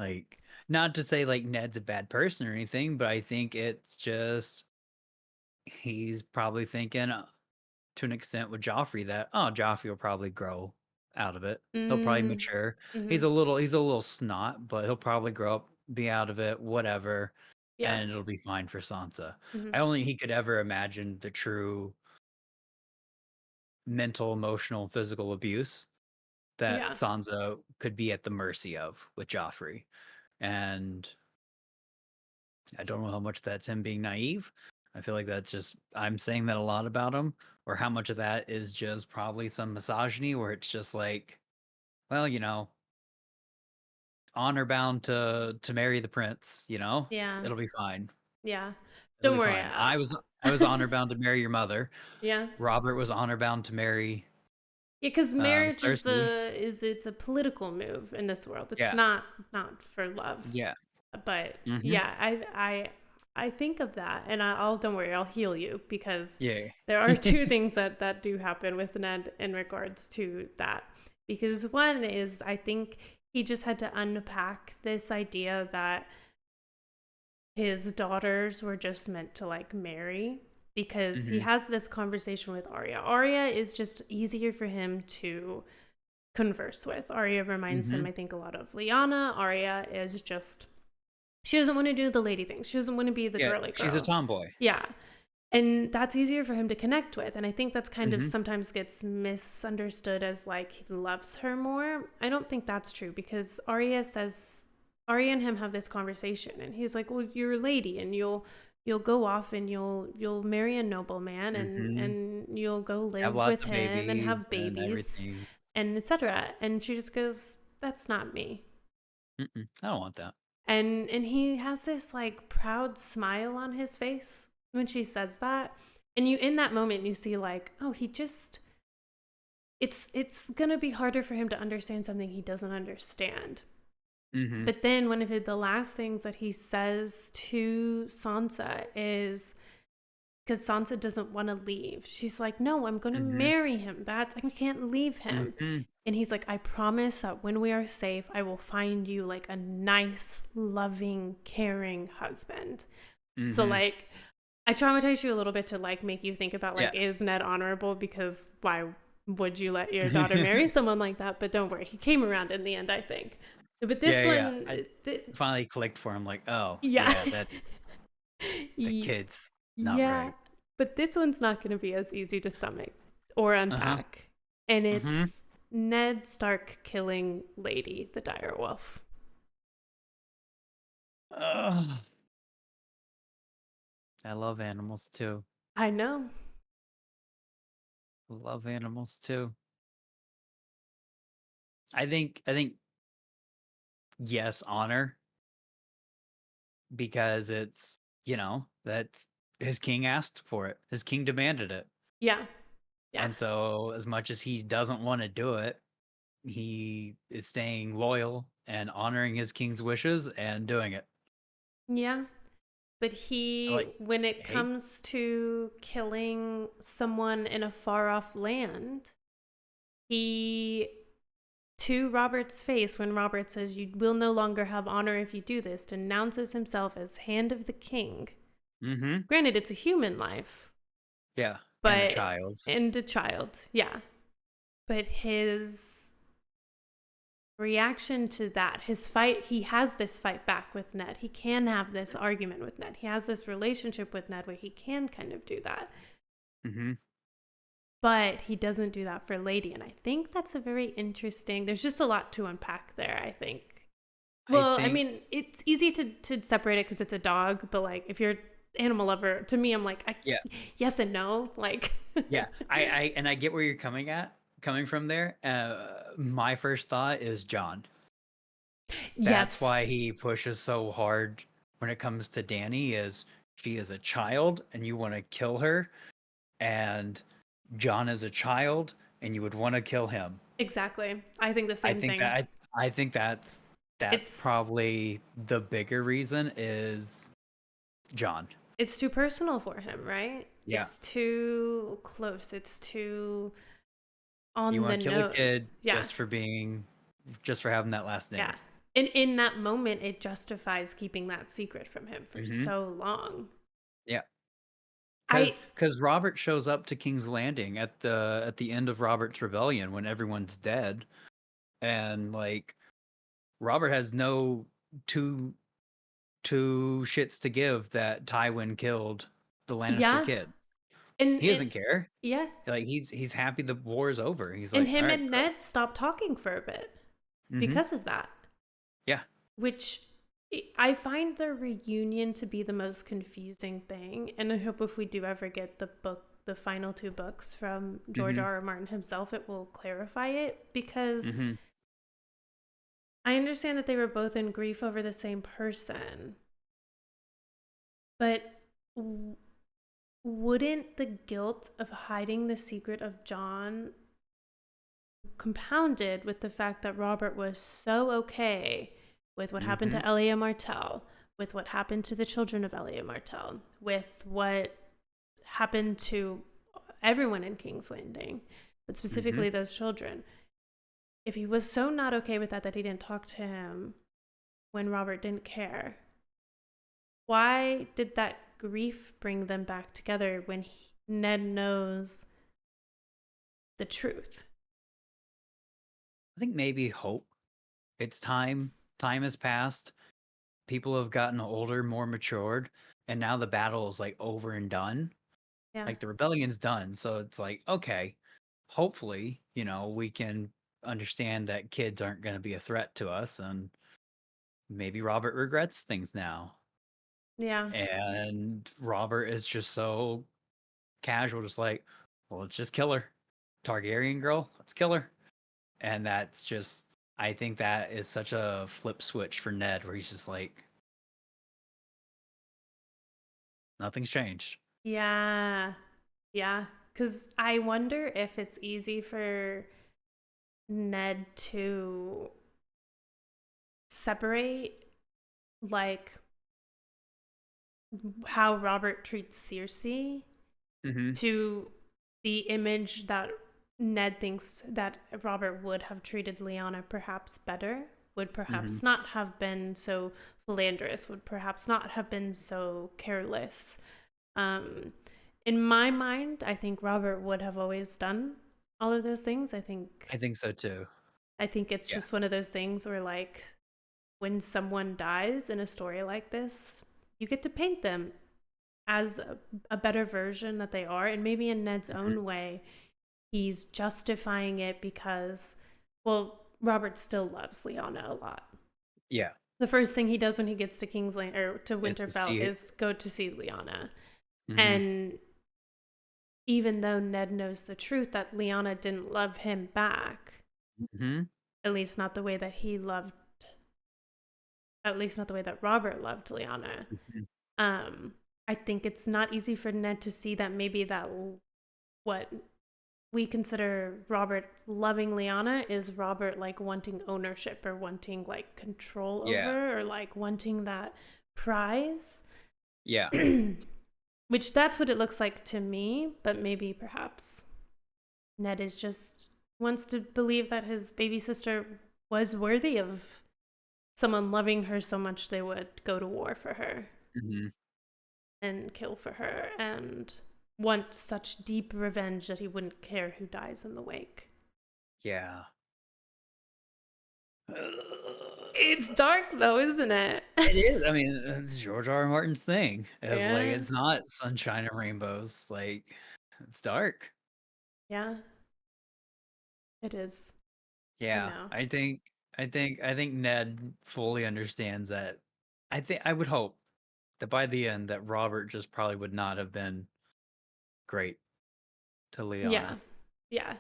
Like, not to say like Ned's a bad person or anything, but I think it's just he's probably thinking to an extent with Joffrey that, oh, Joffrey will probably grow out of it. He'll probably
Mm,
mature.
hmm.
He's a little snot, but he'll probably grow up, be out of it, whatever,
Yeah.
and it'll be fine for Sansa.
Hmm.
I don't think he could ever imagine the true mental, emotional, physical abuse that
Yeah.
Sansa could be at the mercy of with Joffrey. And I don't know how much that's him being naive. I feel like that's just I'm saying that a lot about him, or how much of that is just probably some misogyny where it's just like, well, honor bound to marry the prince,
Yeah.
it'll be fine.
Yeah.
It'll
Don't
be
worry.
fine. I was honor bound to marry your mother.
Yeah.
Robert was honor bound to marry
Yeah, because marriage is
Cersei.
it's a political move in this world. It's
Yeah.
not for love.
Yeah.
But
Mhm.
yeah, I think of that, and I'll don't worry, I'll heal you because
Yeah.
there are two things that do happen with Ned in regards to that. Because one is I think he just had to unpack this idea that his daughters were just meant to like marry because he
Mhm.
has this conversation with Arya. Arya is just easier for him to converse with. Arya reminds him,
Mhm.
I think, a lot of Lyanna. Arya is just, she doesn't want to do the lady thing. She doesn't want to be the
Yeah,
girly
she's a
girl.
tomboy.
Yeah. And that's easier for him to connect with. And I think that's kind of
Mhm.
sometimes gets misunderstood as like he loves her more. I don't think that's true because Arya and him have this conversation and he's like, well, you're a lady and you'll go off and you'll marry a nobleman
Mhm.
and you'll go
Have
live
lots
with
of
him and
babies
have
and
babies
everything.
and etc. And she just goes, that's not me.
Mm-mm, I don't want that.
And he has this like proud smile on his face when she says that. And you in that moment you see like, oh, he just it's gonna be harder for him to understand something he doesn't understand.
Mhm.
But then one of the last things that he says to Sansa is because Sansa doesn't want to leave. She's like, no, I'm going to
Mhm.
marry him. I can't leave him.
Mhm.
And he's like, I promise that when we are safe, I will find you like a nice, loving, caring husband. So
Mhm.
like, I traumatized you a little bit to like make you think about
Yeah.
like, is Ned honorable? Because why would you let your daughter marry someone like that? But don't worry, he came around in the end, I think. But this
Yeah, yeah.
one,
I finally clicked for him like, "Oh,
yeah.
yeah, that the kid's not
Yeah,
right."
but this one's not going to be as easy to stomach or
Uh-huh.
unpack. And
Mhm.
it's Ned Stark killing Lady the direwolf.
Ugh. I love animals too.
I know.
Love animals too. I think yes, honor because that his king asked for it. His king demanded it.
Yeah. Yeah.
And so as much as he doesn't want to do it, he is staying loyal and honoring his king's wishes and doing it.
Yeah. But
Like,
when it
hey,
comes to killing someone in a far off land, he, to Robert's face, when Robert says, you will no longer have honor if you do this, denounces himself as Hand of the King.
mm-hmm.
Granted, it's a human life,
Yeah, and a
but
child.
and a child, yeah. But his reaction to that, his fight, he has this fight back with Ned. He can have this argument with Ned. He has this relationship with Ned where he can kind of do that.
Mm-hmm.
But he doesn't do that for Lady. And I think that's a very interesting, there's just a lot to unpack there, I think.
I
Well, I
think,
mean, it's easy to separate it because it's a dog, but like if you're animal lover, to me, I'm like,
yeah,
yes and no. Like,
yeah. I get where you're coming from there. My first thought is John. That's
yes,
why he pushes so hard when it comes to Danny is she is a child and you want to kill her, and John is a child and you would want to kill him.
exactly. I think the
I
same
think
thing.
that I think that's
It's
probably the bigger reason is John.
it's too personal for him, right?
Yeah.
It's too close. It's too
You
on the
want to kill a kid
nose. Yeah.
just for having that last
Yeah.
name.
And in that moment, it justifies keeping that secret from him for
Hmm.
so long.
Yeah.
I
Because Robert shows up to King's Landing at the end of Robert's rebellion when everyone's dead, and like Robert has no two two shits to give that Tywin killed the Lannister
yeah,
kids.
and
He
it
doesn't care.
yeah,
Like he's happy the war is over. He's
and
like, all
him
right,
and
good.
Ned stopped talking for a bit
Mm-hmm.
because of that.
Yeah.
Which I find the reunion to be the most confusing thing, and I hope if we do ever get the final two books from George
Mm-hmm.
R. R. Martin himself, it will clarify it, because
Mm-hmm.
I understand that they were both in grief over the same person, but wouldn't the guilt of hiding the secret of Jon, compounded with the fact that Robert was so okay with what happened
Mm-hmm.
to Elia Martell, with what happened to the children of Elia Martell, with what happened to everyone in King's Landing, but
Mm-hmm.
specifically those children. If he was so not okay with that he didn't talk to him when Robert didn't care, why did that grief bring them back together when Ned knows the truth?
I think maybe hope. It's time. Time has passed. People have gotten older, more matured, and now the battle is like over and done.
Yeah.
Like the rebellion's done. So it's like, okay, hopefully, we can understand that kids aren't going to be a threat to us, and maybe Robert regrets things now.
Yeah.
And Robert is just so casual, just like, well, let's just kill her. Targaryen girl, let's kill her. And that's just, I think that is such a flip switch for Ned, where he's just like, nothing's changed.
Yeah. Yeah. Because I wonder if it's easy for Ned to separate, like, how Robert treats Cersei
Hmm.
to the image that Ned thinks that Robert would have treated Lyanna perhaps better, would
Hmm.
perhaps not have been so philanderous, would perhaps not have been so careless. Um, in my mind, I think Robert would have always done all of those things.
I think so too.
I think it's
Yeah.
just one of those things where, like, when someone dies in a story like this, you get to paint them as a better version that they are, and maybe in Ned's
Hmm.
own way, he's justifying it because, well, Robert still loves Lyanna a lot.
Yeah.
The first thing he does when he gets to King's Land or to
Is to
Winterfell
see it.
is go to see Lyanna.
Hmm.
And even though Ned knows the truth that Lyanna didn't love him back,
Hmm.
at least not the way that he loved, at least not the way that Robert loved Lyanna.
Hmm.
Um, I think it's not easy for Ned to see that maybe that what we consider Robert loving Lyanna is Robert, like, wanting ownership or wanting, like, control
Yeah.
over, or like wanting that prize.
Yeah.
Which that's what it looks like to me, but maybe perhaps Ned is just wants to believe that his baby sister was worthy of someone loving her so much they would go to war for her
Hmm.
and kill for her, and want such deep revenge that he wouldn't care who dies in the wake.
Yeah.
It's dark though, isn't it?
It is. I mean, it's George R. R. Martin's thing. It's like
Yeah.
it's not sunshine and rainbows. Like it's dark.
Yeah, it is. I
Yeah.
know.
I think Ned fully understands that. I would hope that by the end that Robert just probably would not have been great to
Yeah.
Lyanna.
Yeah.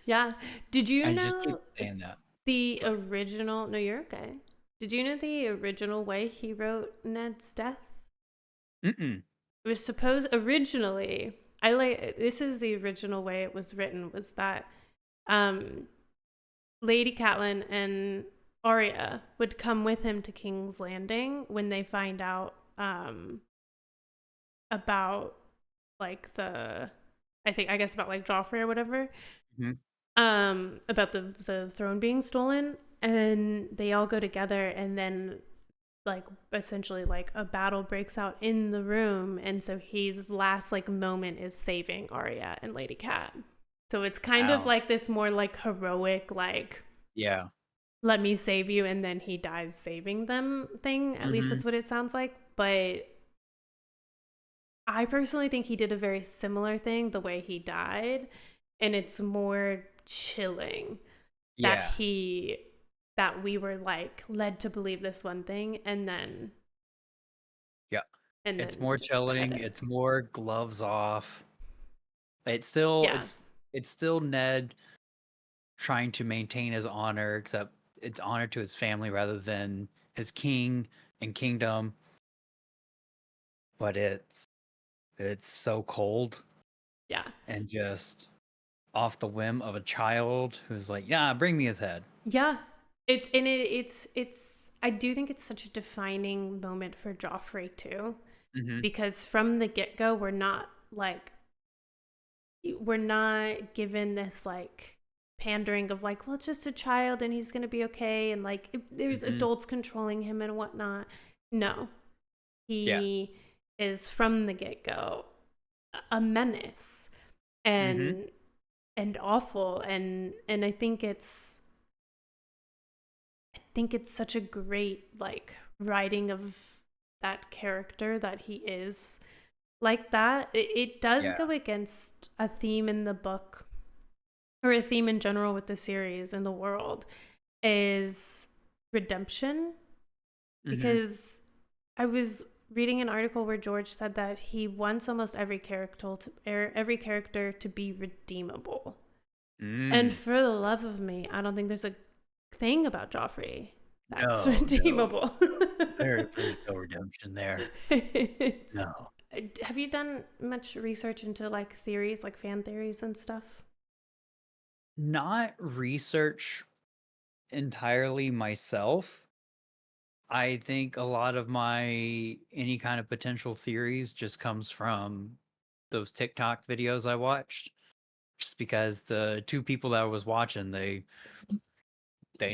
Yeah. Did you
I just keep
know
saying that.
the
Sorry.
original? No, you're okay. Did you know the original way he wrote Ned's death?
Mm-mm.
It was supposed originally. I like this is the original way it was written, was that um Lady Catelyn and Arya would come with him to King's Landing when they find out about, like, the, I guess about, like, Joffrey or whatever,
Hmm.
about the throne being stolen. and they all go together, and then like essentially like a battle breaks out in the room, and so his last like moment is saving Arya and Lady Cat. So it's kind of
Wow.
like this more like heroic, like
Yeah.
let me save you and then he dies saving them thing. At least
Mm-hmm.
that's what it sounds like. But I personally think he did a very similar thing the way he died, and it's more chilling that
Yeah.
we were like led to believe this one thing, and then
Yeah.
and
It's
then
more
it's
chilling.
beheaded.
It's more gloves off. It's still
Yeah.
it's still Ned trying to maintain his honor, except it's honor to his family rather than his king and kingdom. But it's so cold
Yeah.
and just off the whim of a child who's like, yeah, bring me his head.
Yeah. It's I do think it's such a defining moment for Joffrey too,
Mm-hmm.
because from the get-go we're not given this like pandering of like, well, it's just a child and he's gonna be okay, and like if there's
Mm-hmm.
adults controlling him and whatnot. No,
Yeah.
he is from the get-go a menace
Mm-hmm.
and awful, and I think it's such a great like writing of that character that he is like that. It does
Yeah.
go against a theme in the book, or a theme in general with the series and the world, is redemption.
Mm-hmm.
Because I was reading an article where George said that he wants almost every character to be redeemable. And
Mm.
for the love of me, I don't think there's a thing about Joffrey that's
No, no.
redeemable.
There's no redemption there.
It's,
No.
have you done much research into like theories, like fan theories and stuff?
Not research entirely myself. I think a lot of my any kind of potential theories just comes from those TikTok videos I watched. Just because the two people that I was watching, they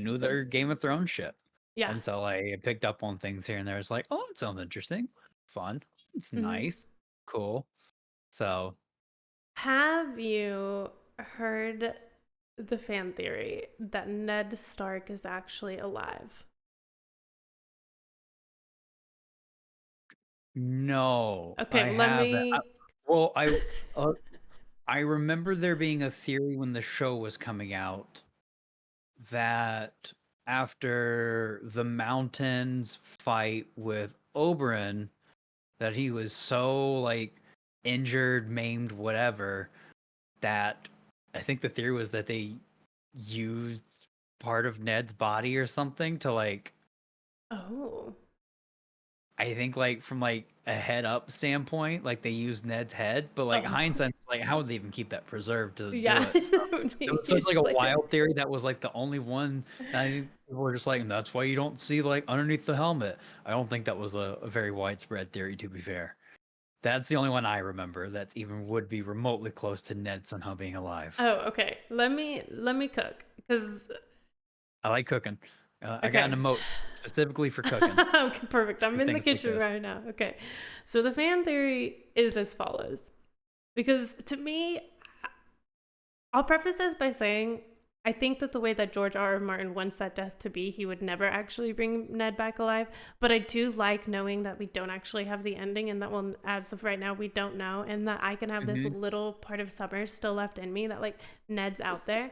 knew their Game of Thrones shit.
Yeah.
And so I picked up on things here and there. It's like, oh, it sounds interesting. Fun. It's
Hmm.
nice. Cool. So
Have you heard the fan theory that Ned Stark is actually alive?
no,
Okay,
I
let
haven't.
me.
Well, uh, I remember there being a theory when the show was coming out that after the mountains fight with Oberyn, that he was so like injured, maimed, whatever, that I think the theory was that they used part of Ned's body or something to like
Oh.
I think like from like a head up standpoint, like they used Ned's head, but like
Oh.
hindsight, like how would they even keep that preserved to do
Yeah.
it? So it was such like a
Just like
wild theory that was like the only one. And I think people were just like, that's why you don't see like underneath the helmet. I don't think that was a very widespread theory, to be fair. That's the only one I remember that's even would be remotely close to Ned somehow being alive.
oh, okay. Let me cook, because
I like cooking. I got
okay.
an emote specifically for cooking
Okay, perfect. I'm
for
in the
things like
kitchen
this.
right now. Okay. So the fan theory is as follows. Because to me, I'll preface this by saying I think that the way that George R. R. Martin wants that death to be, he would never actually bring Ned back alive. But I do like knowing that we don't actually have the ending, and that, well, as of right now, we don't know, and that I can have this
Hmm.
little part of Summer still left in me, that like Ned's out there.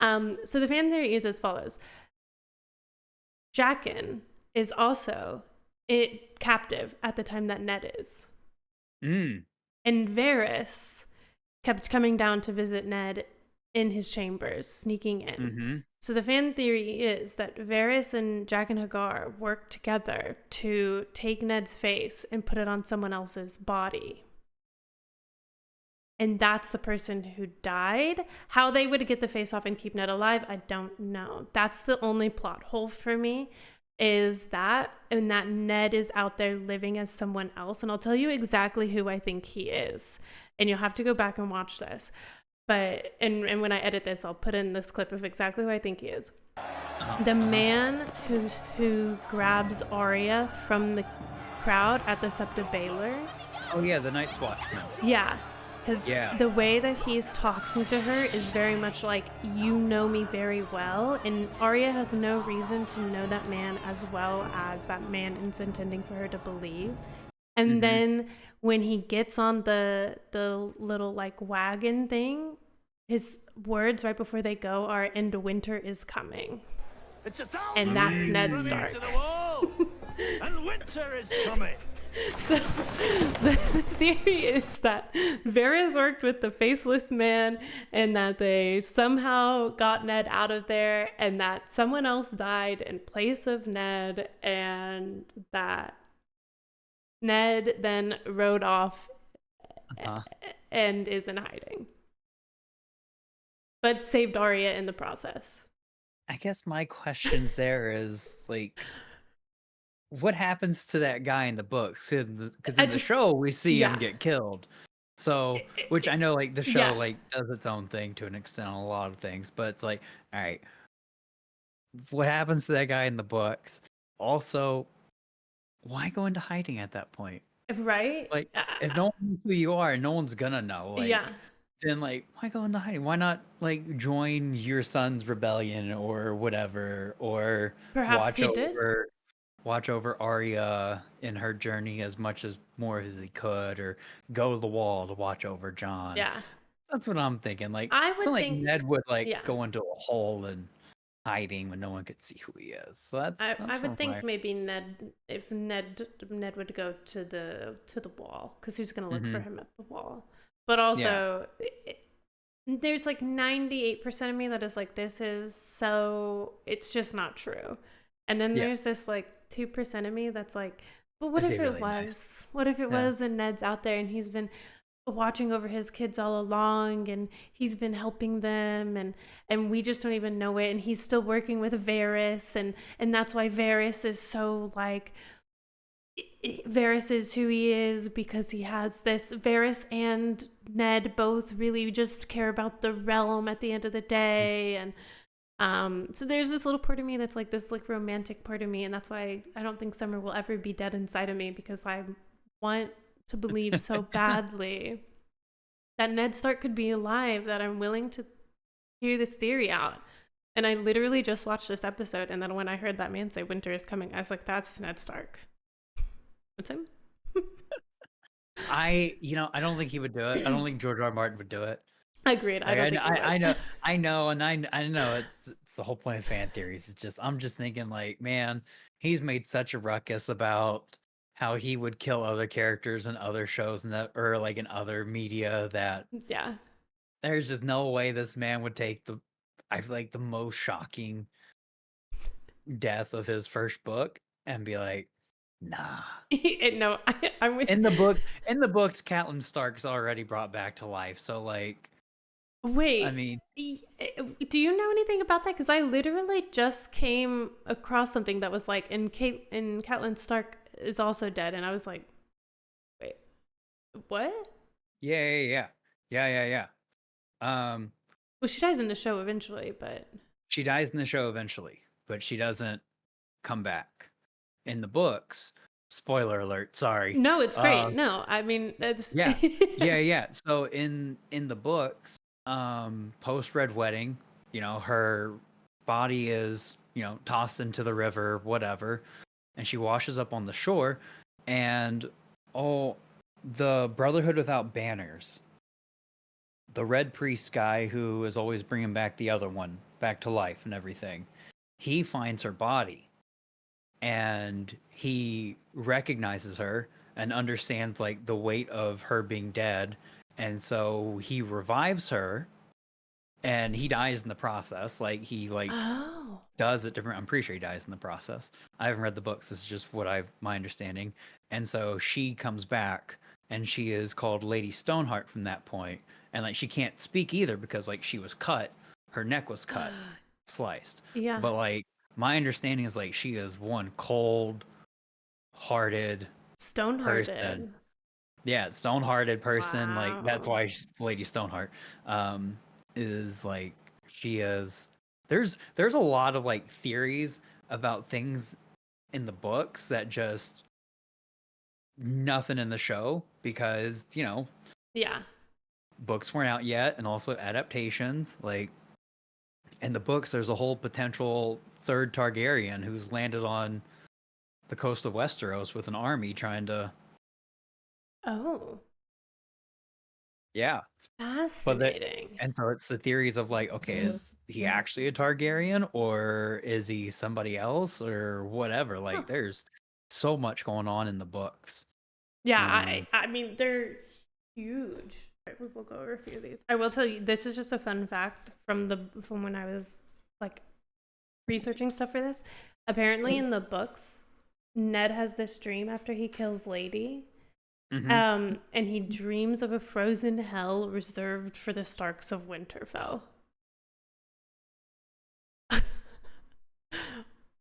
So the fan theory is as follows. Jaqen is also captive at the time that Ned is.
Mm.
And Varys kept coming down to visit Ned in his chambers, sneaking in.
Mm-hmm.
So the fan theory is that Varys and Jaqen Hagar worked together to take Ned's face and put it on someone else's body. And that's the person who died. How they would get the face off and keep Ned alive, I don't know. That's the only plot hole for me, is that, and that Ned is out there living as someone else. And I'll tell you exactly who I think he is. And you'll have to go back and watch this. But and when I edit this, I'll put in this clip of exactly who I think he is. The
Uh-huh.
man who grabs Arya from the crowd at the Sept of Baelor.
Oh yeah, the Night's Watchman.
Yeah, because
Yeah.
the way that he's talking to her is very much like, you know me very well, and Arya has no reason to know that man as well as that man is intending for her to believe. And
Mm-hmm.
then when he gets on the little like wagon thing, his words right before they go are, "And winter is coming."
It's 1,000
And that's Ned
leagues
Stark.
to the wall, and winter is coming.
So the theory is that Varys worked with the Faceless Man, and that they somehow got Ned out of there, and that someone else died in place of Ned, and that Ned then rode off
Uh-huh.
and is in hiding, but saved Arya in the process.
I guess my questions there is like, what happens to that guy in the books? Because in the show we see him
Yeah.
get killed. So, which I know, like the show,
Yeah.
like does its own thing to an extent on a lot of things, but it's like, all right, what happens to that guy in the books? Also, why go into hiding at that point?
Right?
Like, if no one knows who you are, no one's gonna know. Like,
Yeah.
then like, why go into hiding? Why not like join your son's rebellion or whatever, or
Perhaps
watch
he did.
over Arya in her journey as much as more as he could, or go to the wall to watch over Jon.
Yeah.
That's what I'm thinking. Like,
I
it's
would
not like
think,
Ned would like
yeah.
go into a hole and hiding when no one could see who he is. So
I
that's
would
from
think
my.
maybe Ned would go to the wall, because who's gonna look for
Mhm.
him at the wall? But also, there's like 98% of me that is like, this is so, it's just not true. And then
Yeah.
there's this like 2% of me that's like, but what
That'd
if
be
it
really
was?
nice.
What if it
Yeah.
was and Ned's out there and he's been watching over his kids all along, and he's been helping them, and we just don't even know it, and he's still working with Varys, and that's why Varys is so like, Varys is who he is, because he has this. Varys and Ned both really just care about the realm at the end of the day, and so there's this little part of me that's like this like romantic part of me, and that's why I don't think Summer will ever be dead inside of me, because I want to believe so badly that Ned Stark could be alive, that I'm willing to hear this theory out. And I literally just watched this episode, and then when I heard that man say winter is coming, I was like, that's Ned Stark. That's him.
I don't think he would do it. I don't think George R. R. Martin would do it.
Agreed. I don't think he would.
I know, and I know it's the whole point of fan theories. It's just I'm just thinking like, man, he's made such a ruckus about how he would kill other characters in other shows and that, or like in other media, that
Yeah.
there's just no way this man would take I feel like the most shocking death of his first book and be like, nah.
No, I'm with.
In the books, Catelyn Stark's already brought back to life. So like,
Wait.
I mean,
Do you know anything about that? Because I literally just came across something that was like, and Catelyn Stark is also dead, and I was like, wait, what?
yeah. Um,
Well, she dies in the show eventually, but
she dies in the show eventually, but she doesn't come back in the books. Spoiler alert! Sorry.
no, it's great. No, I mean, it's
Yeah. So in the books, post Red Wedding, her body is tossed into the river, whatever, and she washes up on the shore, and the Brotherhood Without Banners, the Red Priest guy who is always bringing back the other one back to life and everything, he finds her body, and he recognizes her and understands like the weight of her being dead, and so he revives her, and he dies in the process. Like he
Oh.
does it different. I'm pretty sure he dies in the process. I haven't read the books. This is just what my understanding. And so she comes back, and she is called Lady Stoneheart from that point. And like she can't speak either because like she was cut, her neck was cut, sliced.
Yeah.
But like my understanding is like she is one cold-hearted
Stonehearted.
Yeah, stone-hearted person, like that's
Wow.
why Lady Stoneheart is like she is. There's a lot of like theories about things in the books that just nothing in the show because
Yeah.
books weren't out yet, and also adaptations. Like in the books, there's a whole potential third Targaryen who's landed on the coast of Westeros with an army trying to.
Oh,
Yeah. But that,
fascinating.
and so it's the theories of like, okay, is he actually a Targaryen or is he somebody else or whatever?
Huh.
Like, there's so much going on in the books.
Yeah,
Um,
I mean they're huge. Right, we'll go over a few of these. I will tell you, this is just a fun fact from when I was like researching stuff for this. Apparently in the books, Ned has this dream after he kills Lady.
mhm.
And he dreams of a frozen hell reserved for the Starks of Winterfell.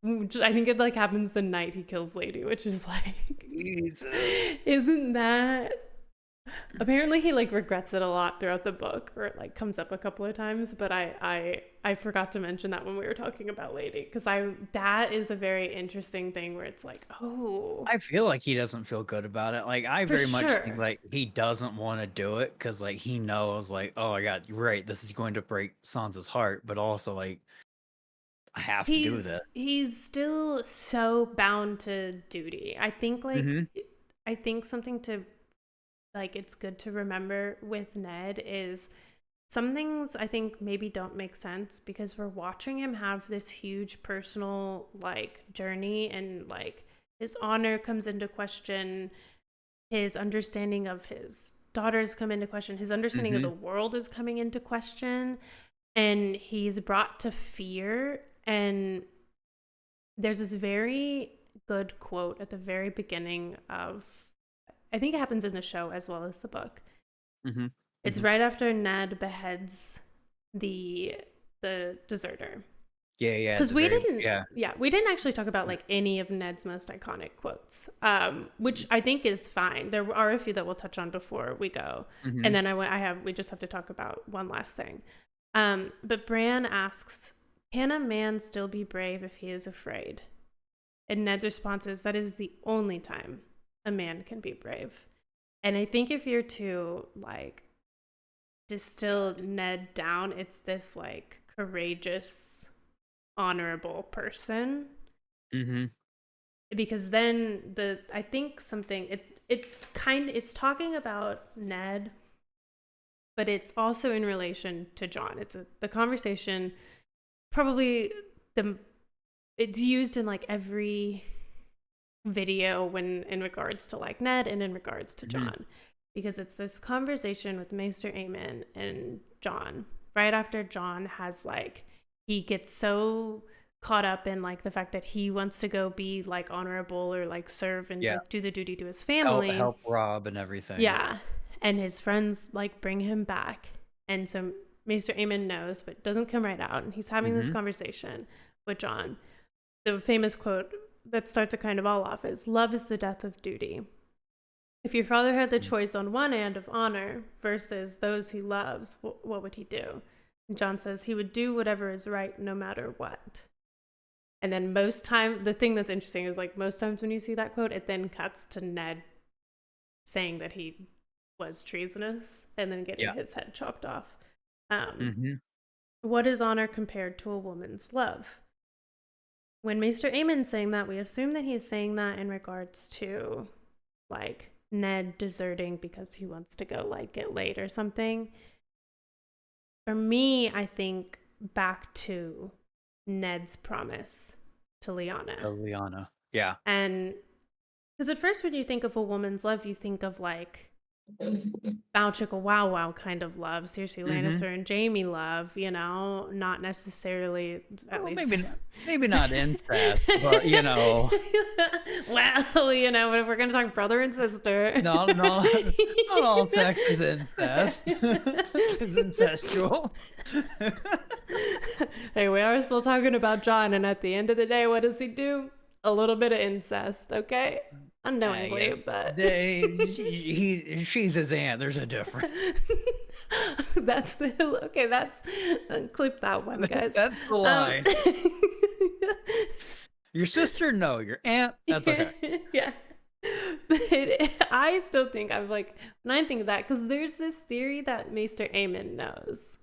I think it like happens the night he kills Lady, which is like,
Jesus.
isn't that? Apparently he like regrets it a lot throughout the book, or it like comes up a couple of times. But I forgot to mention that when we were talking about Lady, because that is a very interesting thing where it's like, oh,
I feel like he doesn't feel good about it. Like, I
for
very much think
sure.
like he doesn't want to do it because like he knows like, oh my God, you're right, this is going to break Sansa's heart, but also like I have to do this.
He's still so bound to duty.
Mm-hmm.
I think something to like it's good to remember with Ned is some things I think maybe don't make sense because we're watching him have this huge personal like journey, and like his honor comes into question, his understanding of his daughters come into question, his understanding of
Mm-hmm.
the world is coming into question, and he's brought to fear. And there's this very good quote at the very beginning of, I think it happens in the show as well as the book.
Mm-hmm.
It's
Mm-hmm.
right after Ned beheads the deserter.
Yeah, yeah.
Because we didn't,
Yeah.
yeah, we didn't actually talk about like any of Ned's most iconic quotes, which I think is fine. There are a few that we'll touch on before we go,
Mm-hmm.
and then we just have to talk about one last thing. But Bran asks, "Can a man still be brave if he is afraid?" And Ned's response is, "That is the only time a man can be brave." And I think if you're to like distill Ned down, it's this like courageous, honorable person.
Mm-hmm.
Because then I think something it's talking about Ned, but it's also in relation to Jon. The conversation probably it's used in like every video when in regards to like Ned and in regards to
Mm-hmm.
Jon, because it's this conversation with Maester Aemon and Jon right after Jon has like he gets so caught up in like the fact that he wants to go be like honorable or like serve and
Yeah.
like do the duty to his
Help
family.
help Rob and everything.
Yeah. And his friends like bring him back. And so Maester Aemon knows, but doesn't come right out. And he's having this
Mm-hmm.
conversation with Jon. The famous quote that starts to kind of all off is, "Love is the death of duty. If your father had the choice on one hand of honor versus those he loves, what would he do?" And Jon says he would do whatever is right no matter what. And then the thing that's interesting is like most times when you see that quote, it then cuts to Ned saying that he was treasonous and then getting
Yeah.
his head chopped off.
Mm-hmm.
What is honor compared to a woman's love? When Maester Aemon's saying that, we assume that he's saying that in regards to like Ned deserting because he wants to go like get laid or something. For me, I think back to Ned's promise to Lyanna.
Oh, Liana. Yeah.
And because at first when you think of a woman's love, you think of like bow chicka wow wow kind of love. Cersei
Mm-hmm.
Lannister and Jaime love, not necessarily at
Well,
least.
maybe not incest, but
well, if we're gonna talk brother and sister.
no, not all sex is incest. It's incestual.
Hey, we are still talking about Jon, and at the end of the day, what does he do? A little bit of incest, okay? unknowingly,
yeah.
but
She's his aunt. There's a difference.
that's the okay. That's clip that one, guys.
That's the line. Your sister? No. Your aunt? That's okay.
Yeah. But I still think I'm like, when I think of that, because there's this theory that Maester Aemon knows.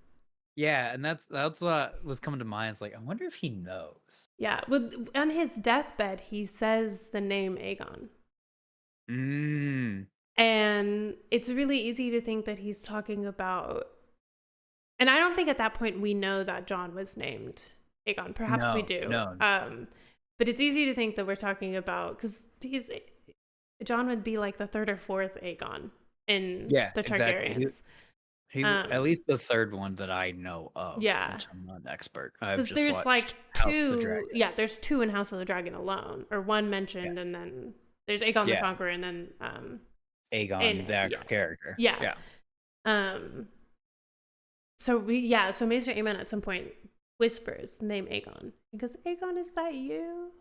Yeah, and that's what was coming to mind. Is like, I wonder if he knows.
Yeah. Well, on his deathbed, he says the name Aegon. And it's really easy to think that he's talking about, and I don't think at that point we know that Jon was named Aegon. Perhaps we do.
No.
But it's easy to think that we're talking about, because Jon would be like the third or fourth Aegon in the Targaryens.
Exactly. He at least the third one that I know of.
Yeah.
Which I'm not an expert. I've just
there's
watched
like
House of the
two.
Dragon.
Yeah, there's two in House of the Dragon alone, or one mentioned, and then there's Aegon the Conqueror, and then
Aegon, the actual character.
Yeah. So Maester Aemon at some point whispers the name Aegon. He goes, "Aegon, is that you?"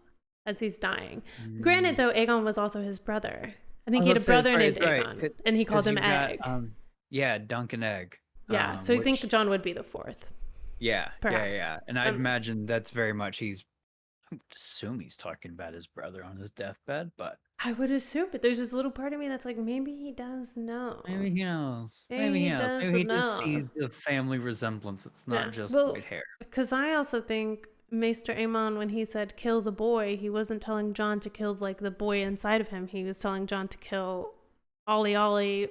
As he's dying. Granted, though, Aegon was also his brother. I think he had a brother named Aegon, and he called him Egg.
Duncan Egg.
Yeah, so you think that Jon would be the fourth.
Yeah,
perhaps.
yeah. And I'd imagine that's very much I would assume he's talking about his brother on his deathbed, but
I would assume, but there's this little part of me that's like, maybe he does know.
Maybe he knows. Maybe he knows. Maybe he did see the family resemblance. It's not just white hair.
Because I also think Maester Aemon, when he said kill the boy, he wasn't telling Jon to kill like the boy inside of him. He was telling Jon to kill Ollie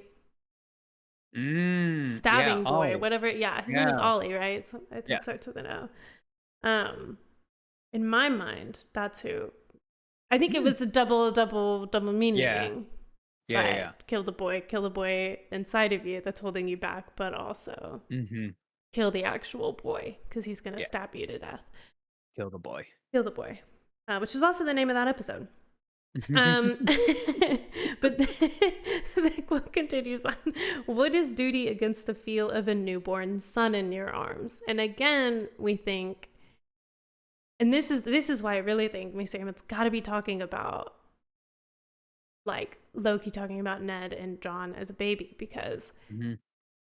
stabbing boy,
Ollie.
whatever. Yeah, his name is Ollie, right? So I think starts with an O. In my mind, that's who. I think it was a double meaning.
Yeah.
Kill the boy inside of you that's holding you back, but also kill the actual boy because he's gonna stab you to death.
Kill the boy,
which is also the name of that episode. But the quote continues on. What is duty against the feel of a newborn son in your arms? And again, we think, and this is why I really think Maester Aemon's got to be talking about like Loki talking about Ned and Jon as a baby, because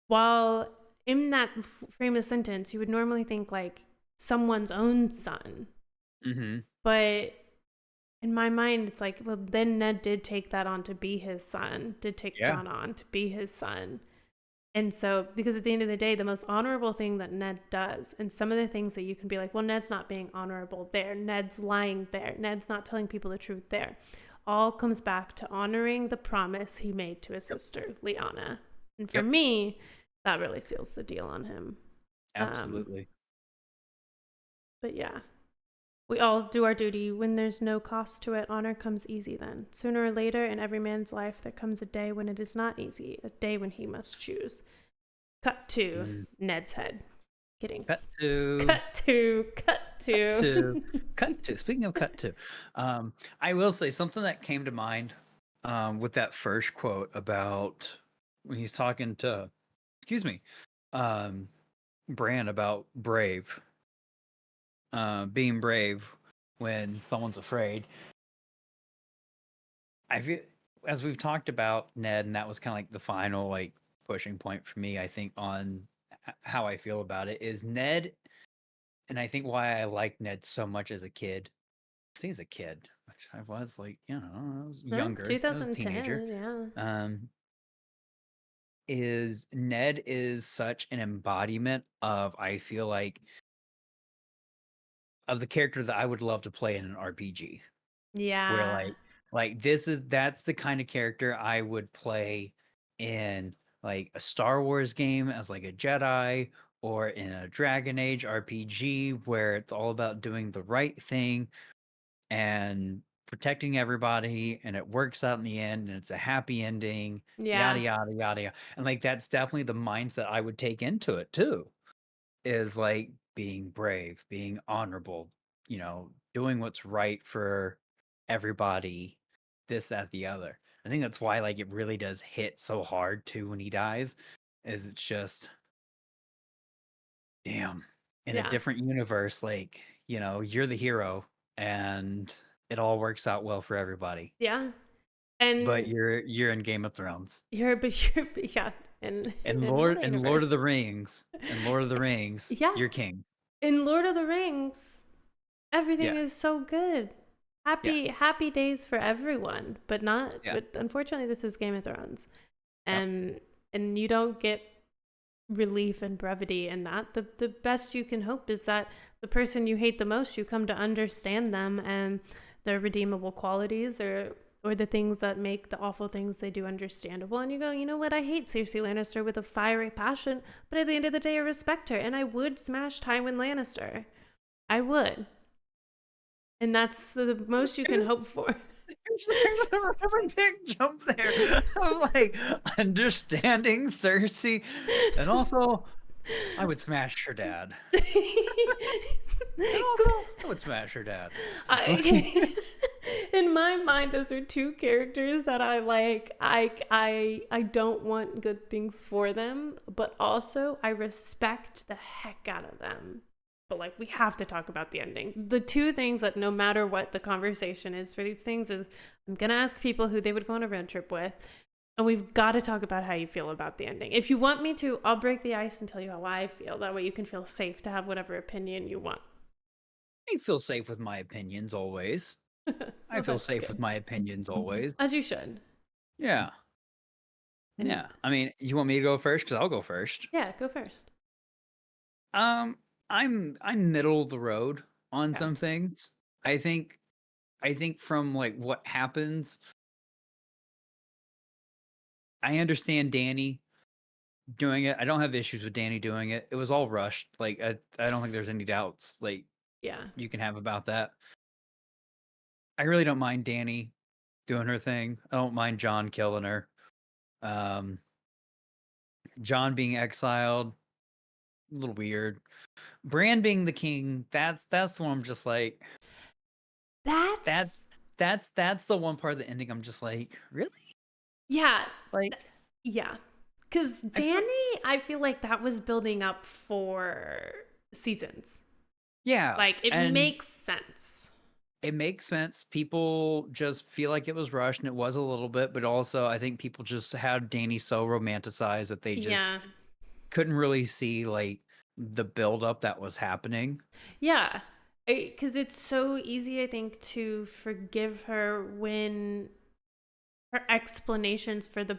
while in that frame of sentence you would normally think like someone's own son, but in my mind it's like, well, then Ned did take that on to be his son, did take Jon on to be his son. And so, because at the end of the day, the most honorable thing that Ned does, and some of the things that you can be like, well, Ned's not being honorable there, Ned's lying there, Ned's not telling people the truth there, all comes back to honoring the promise he made to his sister, Lyanna. And for me, that really seals the deal on him.
Absolutely.
But yeah, we all do our duty when there's no cost to it. Honor comes easy then. Sooner or later in every man's life, there comes a day when it is not easy, a day when he must choose. Cut to Ned's head. Kidding.
Cut to. Speaking of cut to, I will say something that came to mind with that first quote about when he's talking to, Bran about brave. Being brave when someone's afraid. I feel, as we've talked about Ned, and that was kind of like the final like pushing point for me, I think, on how I feel about it, is Ned, and I think why I liked Ned so much as a kid. As a kid, which I was like, I was younger,
2010,
I was a teenager.
yeah.
Is Ned is such an embodiment of, I feel like, of the character that I would love to play in an RPG.
Yeah.
Where that's the kind of character I would play in like a Star Wars game as like a Jedi, or in a Dragon Age RPG where it's all about doing the right thing and protecting everybody, and it works out in the end, and it's a happy ending. Yada yada yada. And like that's definitely the mindset I would take into it too. Is like being brave, being honorable, doing what's right for everybody, this, that, the other. I think that's why like it really does hit so hard too when he dies, is it's just, damn, in a different universe, like, you're the hero and it all works out well for everybody.
Yeah.
but
And
you're in Game of Thrones.
yeah,
And
in another
Lord of the
universe.
Rings. And Lord of the Rings,
Yeah,
you're king.
in Lord of the Rings, everything
Yeah.
is so good.
Yeah.
Happy days for everyone, but not.
Yeah.
But unfortunately, this is Game of Thrones,
Yep.
and you don't get relief and brevity in that. The best you can hope is that the person you hate the most, you come to understand them and their redeemable qualities, or the things that make the awful things they do understandable, and you go, you know what, I hate Cersei Lannister with a fiery passion, but at the end of the day, I respect her, and I would smash Tywin Lannister. I would. And that's the most you can hope for.
There's a really big jump there. I'm like, understanding Cersei, and also I would smash her dad. And also I would smash her dad.
In my mind, those are two characters that I like. I don't want good things for them, but also I respect the heck out of them. But like, we have to talk about the ending. The two things that no matter what the conversation is for these things is, I'm gonna ask people who they would go on a road trip with, and we've got to talk about how you feel about the ending. If you want me to, I'll break the ice and tell you how I feel. That way you can feel safe to have whatever opinion you want.
I feel safe with my opinions always. I
Well,
feel
that's
safe
good.
with my opinions always.
As you should.
Yeah.
And-
Yeah. I mean, you want me to go first? Because I'll go first.
Yeah, go first.
I'm middle of the road on
Okay.
some things. I think from like what happens, I understand Danny doing it. I don't have issues with Danny doing it. It was all rushed. Like I don't think there's any doubts like
Yeah.
you can have about that. I really don't mind Danny doing her thing. I don't mind Jon killing her. Jon being exiled, a little weird. Bran being the king, that's the one I'm just like
That's
that's the one part of the ending I'm just like, really?
yeah.
Like
Yeah. Because Danny, I feel like that was building up for seasons.
yeah.
Like, it
and
makes sense.
it makes sense. People just feel like it was rushed, and it was a little bit, but also I think people just had Danny so romanticized that they just
Yeah.
couldn't really see like the buildup that was happening.
Yeah. Because it's so easy, I think, to forgive her when her explanations for the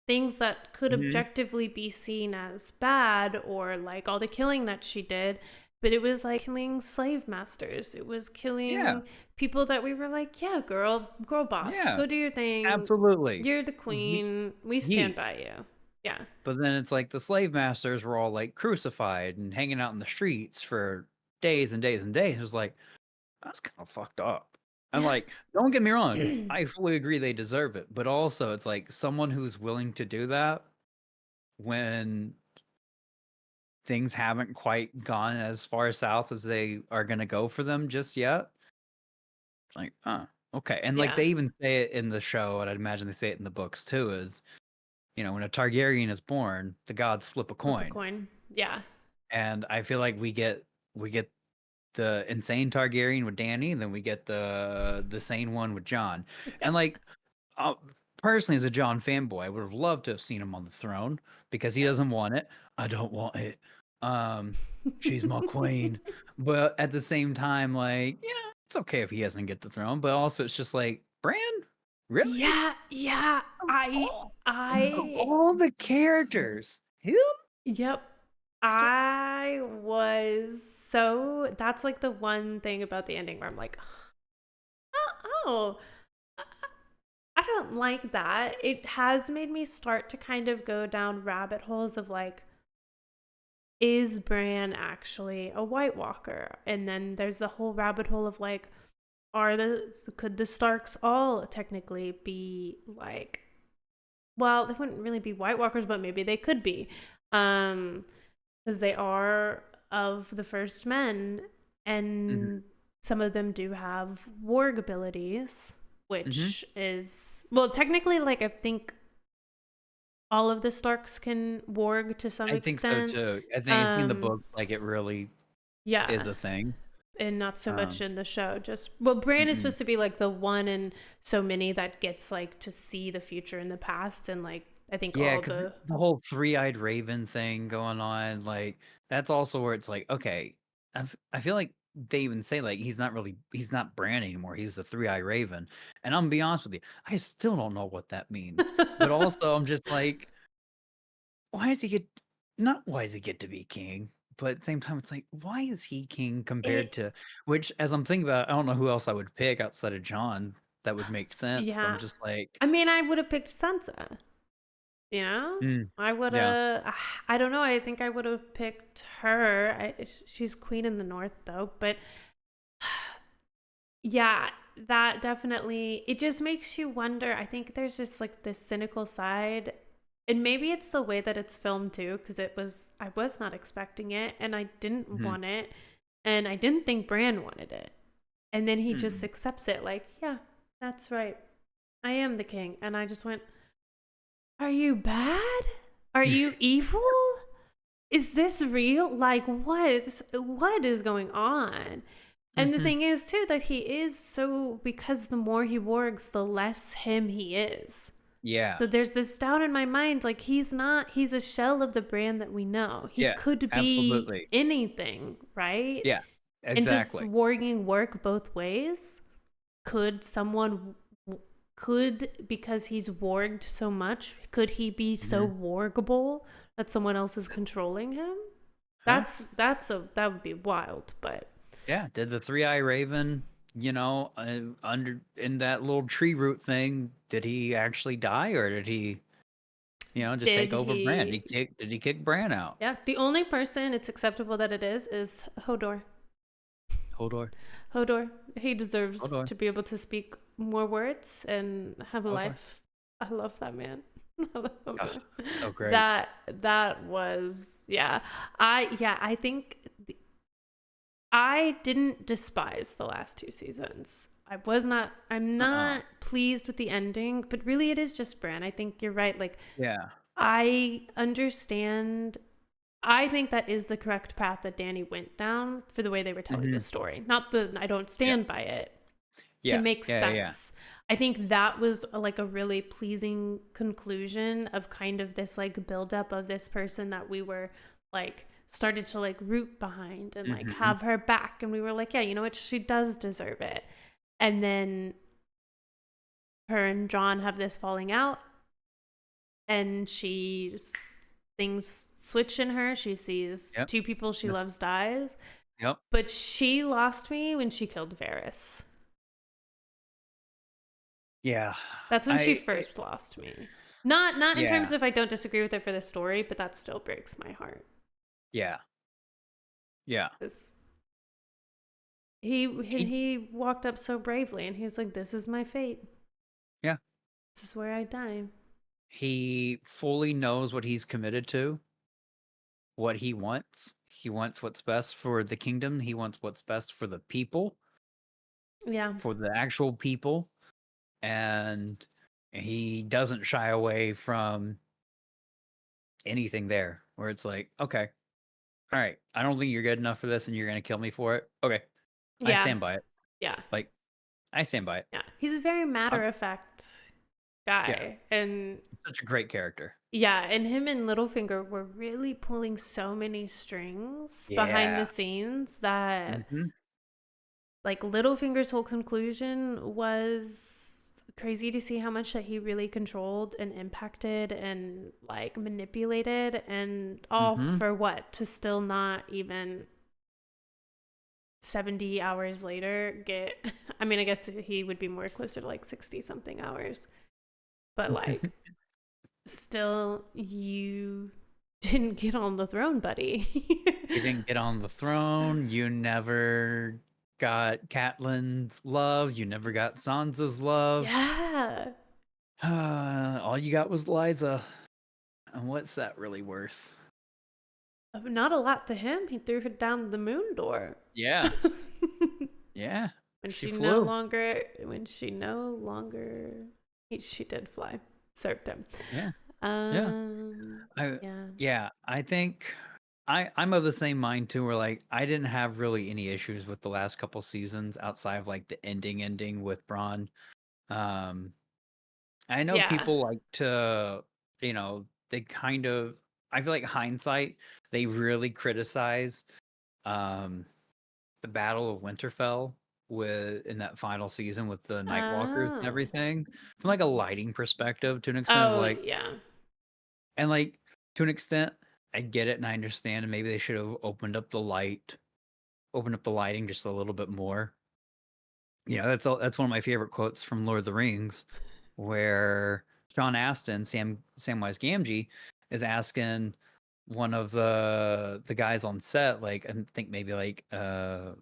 things that could
Mhm.
objectively be seen as bad, or like all the killing that she did, but it was like killing slave masters, it was killing
Yeah.
people that we were like, yeah, girl boss,
Yeah.
go do your thing,
Absolutely.
you're the queen, we stand by you. Yeah.
But then it's like the slave masters were all like crucified and hanging out in the streets for days and days and days. It was like, that's kind of fucked up. And
Yeah.
like, don't get me wrong, I fully agree they deserve it. But also, it's like someone who's willing to do that when things haven't quite gone as far south as they are going to go for them just yet. Like, okay. And like,
Yeah.
they even say it in the show, and I'd imagine they say it in the books too, is, when a Targaryen is born, the gods flip a
Flip a
coin.
coin. Yeah.
And I feel like we get the insane Targaryen with Danny, and then we get the sane one with Jon. And like, personally, as a Jon fanboy, I would have loved to have seen him on the throne because he doesn't want it. I don't want it. She's my queen. But at the same time, like, yeah, it's okay if he doesn't get the throne. But also, it's just like, Bran, really?
Yeah.
Of all the characters, him?
Yep. I was so, that's like the one thing about the ending where I'm like, oh, I don't like that. It has made me start to kind of go down rabbit holes of like, is Bran actually a White Walker? And then there's the whole rabbit hole of like, could the Starks all technically be like, well, they wouldn't really be White Walkers, but maybe they could be. Because they are of the first men, and some of them do have warg abilities, which is, well, technically, like, I think all of the Starks can warg to some
I think so
extent.
too. I think in the book, like, it really
Yeah.
is a thing.
and not so much
Um,
in the show. Just well, Bran is
mm-mm.
supposed to be like the one in so many that gets like to see the future and the past, and like I think
Yeah,
all
because
the
the whole three-eyed raven thing going on, like that's also where it's like, okay, I feel like they even say like he's not Bran anymore. He's the three-eyed raven, and I'm gonna be honest with you, I still don't know what that means. But also, I'm just like, why does he get not why does he get to be king? But at the same time, it's like, why is he king compared
it.
to which, as I'm thinking about, it, I don't know who else I would pick outside of John that would make sense. But I'm
Yeah,
just like,
I mean, I would have picked Sansa. You know,
mm,
I would
yeah,
have. I don't know. I think I would have picked her. She's queen in the north, though. But yeah, that definitely. It just makes you wonder. I think there's just like this cynical side, and maybe it's the way that it's filmed too, because it was. I was not expecting it, and I didn't
mhm,
want it, and I didn't think Bran wanted it, and then he just
mm,
accepts it. Like, yeah, that's right. I am the king, and I just went. Are you bad? Are you evil? Is this real? Like what is going on? And the
mhm.
thing is too that he is so because the more he wargs, the less him he is.
Yeah,
So there's this doubt in my mind, like he's a shell of the brand that we know. He
yeah,
could be
absolutely.
anything, right?
Yeah,
And does
exactly.
warging work both ways? Could someone could because he's warged so much, could he be so
Mhm.
wargable that someone else is controlling him?
Huh?
That would be wild, but
Yeah, did the three-eye raven, under in that little tree root thing, did he actually die or did he, just
did
take over Bran?
he
Did he kick Bran out?
yeah, the only person it's acceptable that it is Hodor.
Hodor,
Hodor. He deserves
Hodor,
to be able to speak more words and have a
Hodor.
life. I love that man. I love
Oh,
Hodor.
so great.
That was yeah. I think I didn't despise the last two seasons. I'm
Uh-uh.
not pleased with the ending, but really it is just Bran. I think you're right. Like
Yeah.
I understand. I think that is the correct path that Danny went down for the way they were telling the
Mhm.
story. Not that I don't
Yeah.
stand by it. It
Yeah.
makes
Yeah, yeah, yeah.
sense. I think that was like a really pleasing conclusion of kind of this like buildup of this person that we were like started to like root behind and like
Mhm.
have her back. And we were like, yeah, you know what? She does deserve it. And then her and John have this falling out and things switch in her. She sees
Yep.
two people she
That's
loves dies.
yep.
But she lost me when she killed Varys.
Yeah.
That's when she
I
first lost me. Not in
yeah.
terms of I don't disagree with her for the story, but that still breaks my heart.
Yeah. Yeah.
'Cause
He
he walked up so bravely and he's like, "This is my fate.
yeah.
This is where I die."
He fully knows what he's committed to, what he wants. He wants what's best for the kingdom. He wants what's best for the people,
Yeah,
for the actual people, and he doesn't shy away from anything there where it's like, okay, all right, I don't think you're good enough for this and you're going to kill me for it. Okay, I
yeah,
stand by it.
yeah,
Like, I stand by it.
yeah. He's a very
I'm,
matter of fact
yeah,
guy, and
such a great character.
yeah, and him and Littlefinger were really pulling so many strings behind the
Yeah.
scenes that
Hmm.
like Littlefinger's whole conclusion was crazy to see how much that he really controlled and impacted and like manipulated and all
Hmm.
for what to still not even 70 hours later get I mean I guess he would be more closer to like 60 something hours but like still you didn't get on the throne buddy.
You didn't get on the throne. You never got Catelyn's love. You never got Sansa's love.
Yeah.
All you got was Liza. And what's that really worth?
Not a lot to him. He threw her down the moon door.
Yeah. Yeah.
when
She
she
flew.
when she no longer she did fly. Served him.
Yeah. Yeah.
Um
I
yeah.
yeah, I think I'm of the same mind too. Where like I didn't have really any issues with the last couple seasons outside of like the ending with Braun. Um, I know
Yeah.
people like to, they kind of. I feel like hindsight, they really criticize um the Battle of Winterfell with in that final season with the Nightwalkers and
Oh.
everything from like a lighting perspective to an extent of
Oh,
like
yeah.
and like to an extent I get it and I understand and maybe they should have opened up the lighting just a little bit more. That's one of my favorite quotes from Lord of the Rings where Sean Astin, Samwise Gamgee, is asking one of the guys on set, like I think maybe like a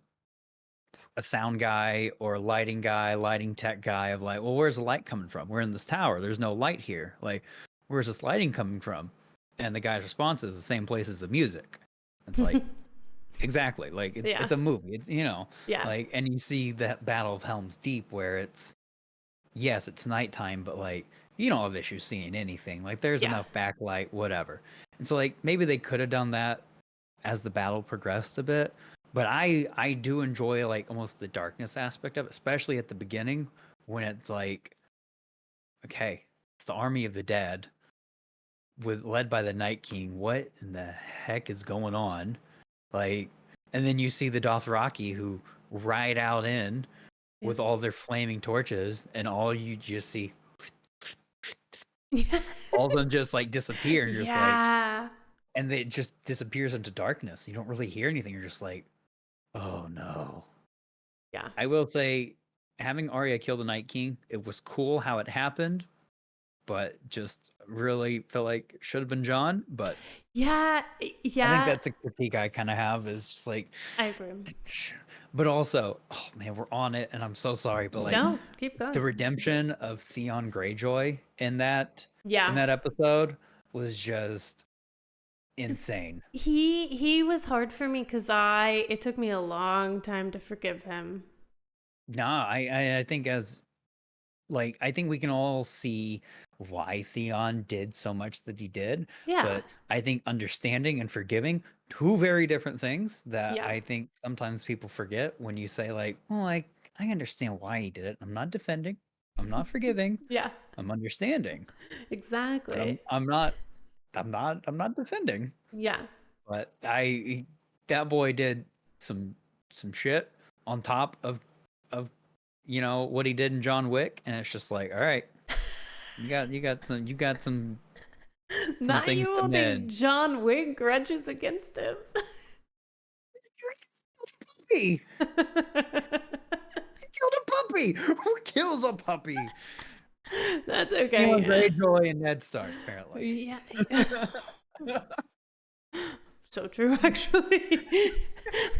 sound guy or a lighting guy, lighting tech guy of like, well, where's the light coming from? We're in this tower. There's no light here. Like, where's this lighting coming from? And the guy's response is the same place as the music. It's like, exactly. Like
Yeah.
it's a movie. It's
Yeah.
like and you see that Battle of Helm's Deep where it's yes, it's nighttime, but like you don't have issues seeing anything. Like there's
Yeah.
enough backlight, whatever. And so like maybe they could have done that as the battle progressed a bit. But I do enjoy like almost the darkness aspect of it, especially at the beginning when it's like, okay, it's the army of the dead with led by the Night King. What in the heck is going on? Like, and then you see the Dothraki who ride out in
Yeah.
with all their flaming torches, and all you just see
Yeah.
all of them just like disappear, and you're just like,
Yeah.
and it just disappears into darkness. You don't really hear anything. You're just like, oh no.
Yeah.
I will say, having Arya kill the Night King, it was cool how it happened, but just really feel like should have been Jon. But
Yeah.
I think
Yeah.
that's a critique I kind of have is just like,
I agree.
but also, oh man, we're on it, and I'm so sorry, but like
No, keep
the
going.
redemption of Theon Greyjoy in
Yeah.
that episode was just
'Cause
insane.
he was hard for me because it took me a long time to forgive him.
Nah, I think I think we can all see why Theon did so much that he did,
Yeah.
but I think understanding and forgiving, two very different things that
Yeah.
I think sometimes people forget when you say like, "Well, I understand why he did it. I'm not defending. I'm not forgiving.
Yeah.
I'm understanding, but
Exactly.
I'm not defending."
Yeah.
But that boy did some shit on top of what he did in John Wick, and it's just like, all right, you got some
Not
things
you
to
holding
mend.
John Wick grudges against him.
He killed a puppy. Who kills a puppy?
That's
Theon
okay.
Greyjoy and Ned Stark, apparently.
Yeah. So true, actually.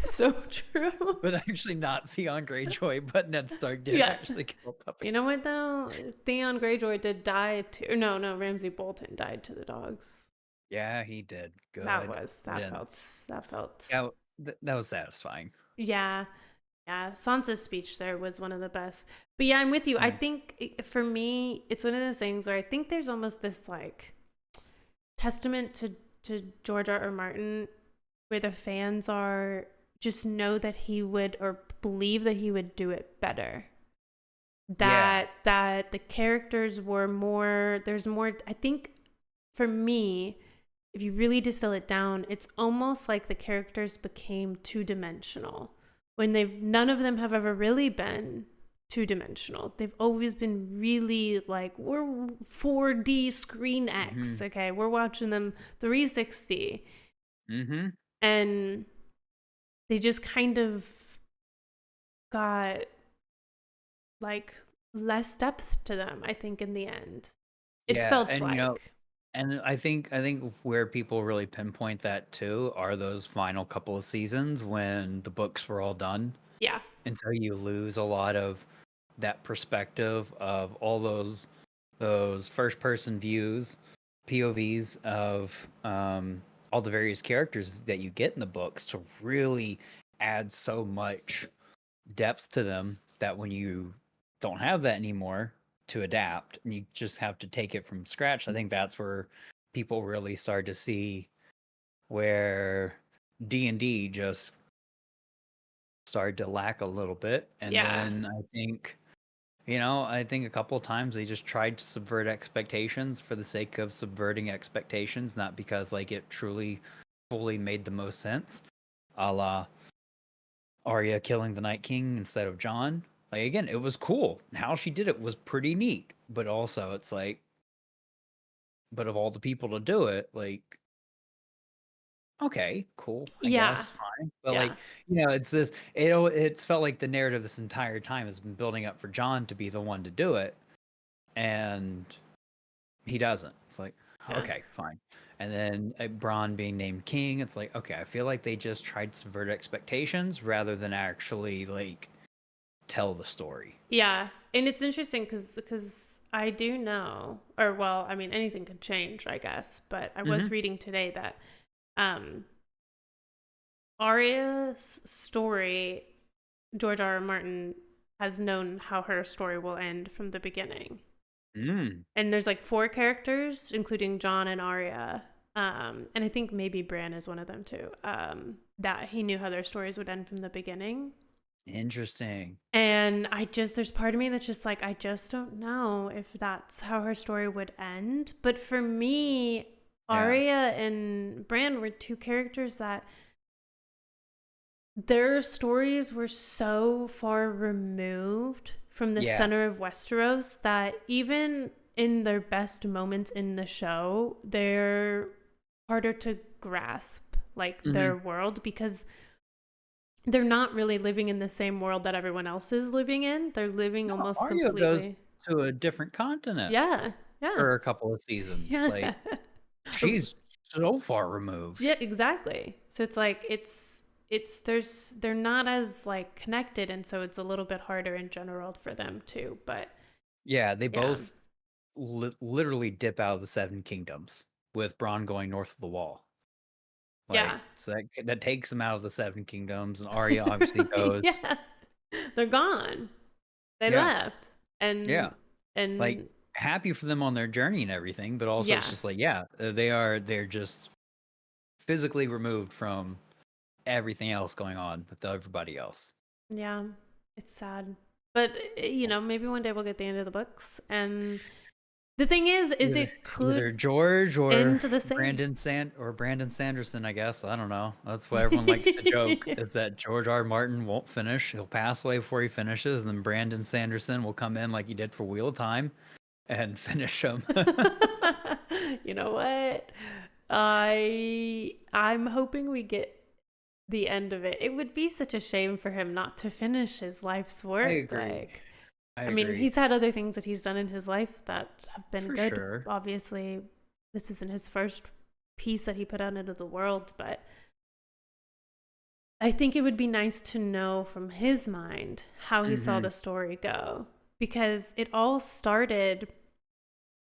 So true.
But actually, not Theon Greyjoy, but Ned Stark did
Yeah.
actually kill a puppy.
You know what though? Theon Greyjoy did die to. No, no, Ramsay Bolton died to the dogs.
Yeah, he did. Good.
That felt.
Yeah, that was satisfying.
Yeah. Yeah, Sansa's speech there was one of the best. But yeah, I'm with you. I think for me, it's one of those things where I think there's almost this like testament to George R. R. Martin where the fans are just know that he would or believe that he would do it better. That the characters were more there's more I think for me, if you really distill it down, it's almost like the characters became two-dimensional when none of them have ever really been two-dimensional. They've always been really like we're 4D screen X. Okay, we're watching them 360. And they just kind of got like less depth to them, I think, in the end. It felt
and
like.
and I think where people really pinpoint that too are those final couple of seasons when the books were all done.
Yeah.
And so you lose a lot of that perspective of all those first person views, POVs of all the various characters that you get in the books to really add so much depth to them that when you don't have that anymore to adapt and you just have to take it from scratch, I think that's where people really start to see where D&D just started to lack a little bit. And
Yeah.
then I think a couple of times they just tried to subvert expectations for the sake of subverting expectations, not because like it truly fully made the most sense. A la Arya killing the Night King instead of Jon. Like again, it was cool. How she did it was pretty neat. But also it's like, but of all the people to do it, like, okay, cool, I
Yeah.
guess, fine. But
Yeah.
like, it's just it's felt like the narrative this entire time has been building up for Jon to be the one to do it, and he doesn't. It's like,
Yeah.
okay, fine. And then Bronn being named king, it's like, okay, I feel like they just tried to subvert expectations rather than actually like tell the story.
Yeah. And it's interesting because I do know, or well, I mean, anything could change, I guess. But I was
Mm-hmm.
reading today that Arya's story, George R. R. Martin has known how her story will end from the beginning.
Mm.
And there's like 4 characters, including Jon and Arya. And I think maybe Bran is one of them too. That he knew how their stories would end from the beginning.
Interesting.
And there's part of me that's just like, I just don't know if that's how her story would end. But for me,
Yeah.
Arya and Bran were 2 characters that their stories were so far removed from the
Yeah.
center of Westeros that even in their best moments in the show, they're harder to grasp, like their world, because they're not really living in the same world that everyone else is living in. They're living
No,
almost
Arya goes
completely.
to a different continent
Yeah, yeah,
for a couple of seasons.
yeah.
Like she's so far removed.
Yeah, exactly. So it's like they're not as like connected, and so it's a little bit harder in general for them too. But
Yeah, they
yeah,
both literally dip out of the Seven Kingdoms, with Bronn going north of the Wall. Like,
yeah,
so that takes them out of the Seven Kingdoms, and Arya obviously goes.
yeah. They're gone. They
Yeah,
left,
yeah.
and
Like
and
happy for them on their journey and everything, but also it's
yeah,
just like, they're just physically removed from everything else going on with everybody else.
yeah. It's sad, but maybe one day we'll get the end of the books. And the thing is
Either,
it
either
could
George or
end the same.
Brandon Sanderson, I guess. I don't know. That's what everyone likes to joke. Is that George R. R. Martin won't finish. He'll pass away before he finishes, and then Brandon Sanderson will come in like he did for Wheel of Time and finish him.
You know what? I'm hoping we get the end of it. It would be such a shame for him not to finish his life's
I
work.
agree. I
I mean,
agree.
he's had other things that he's done in his life that have been
For
good.
sure.
Obviously, this isn't his first piece that he put out into the world, but I think it would be nice to know from his mind how he saw the story go, because it all started.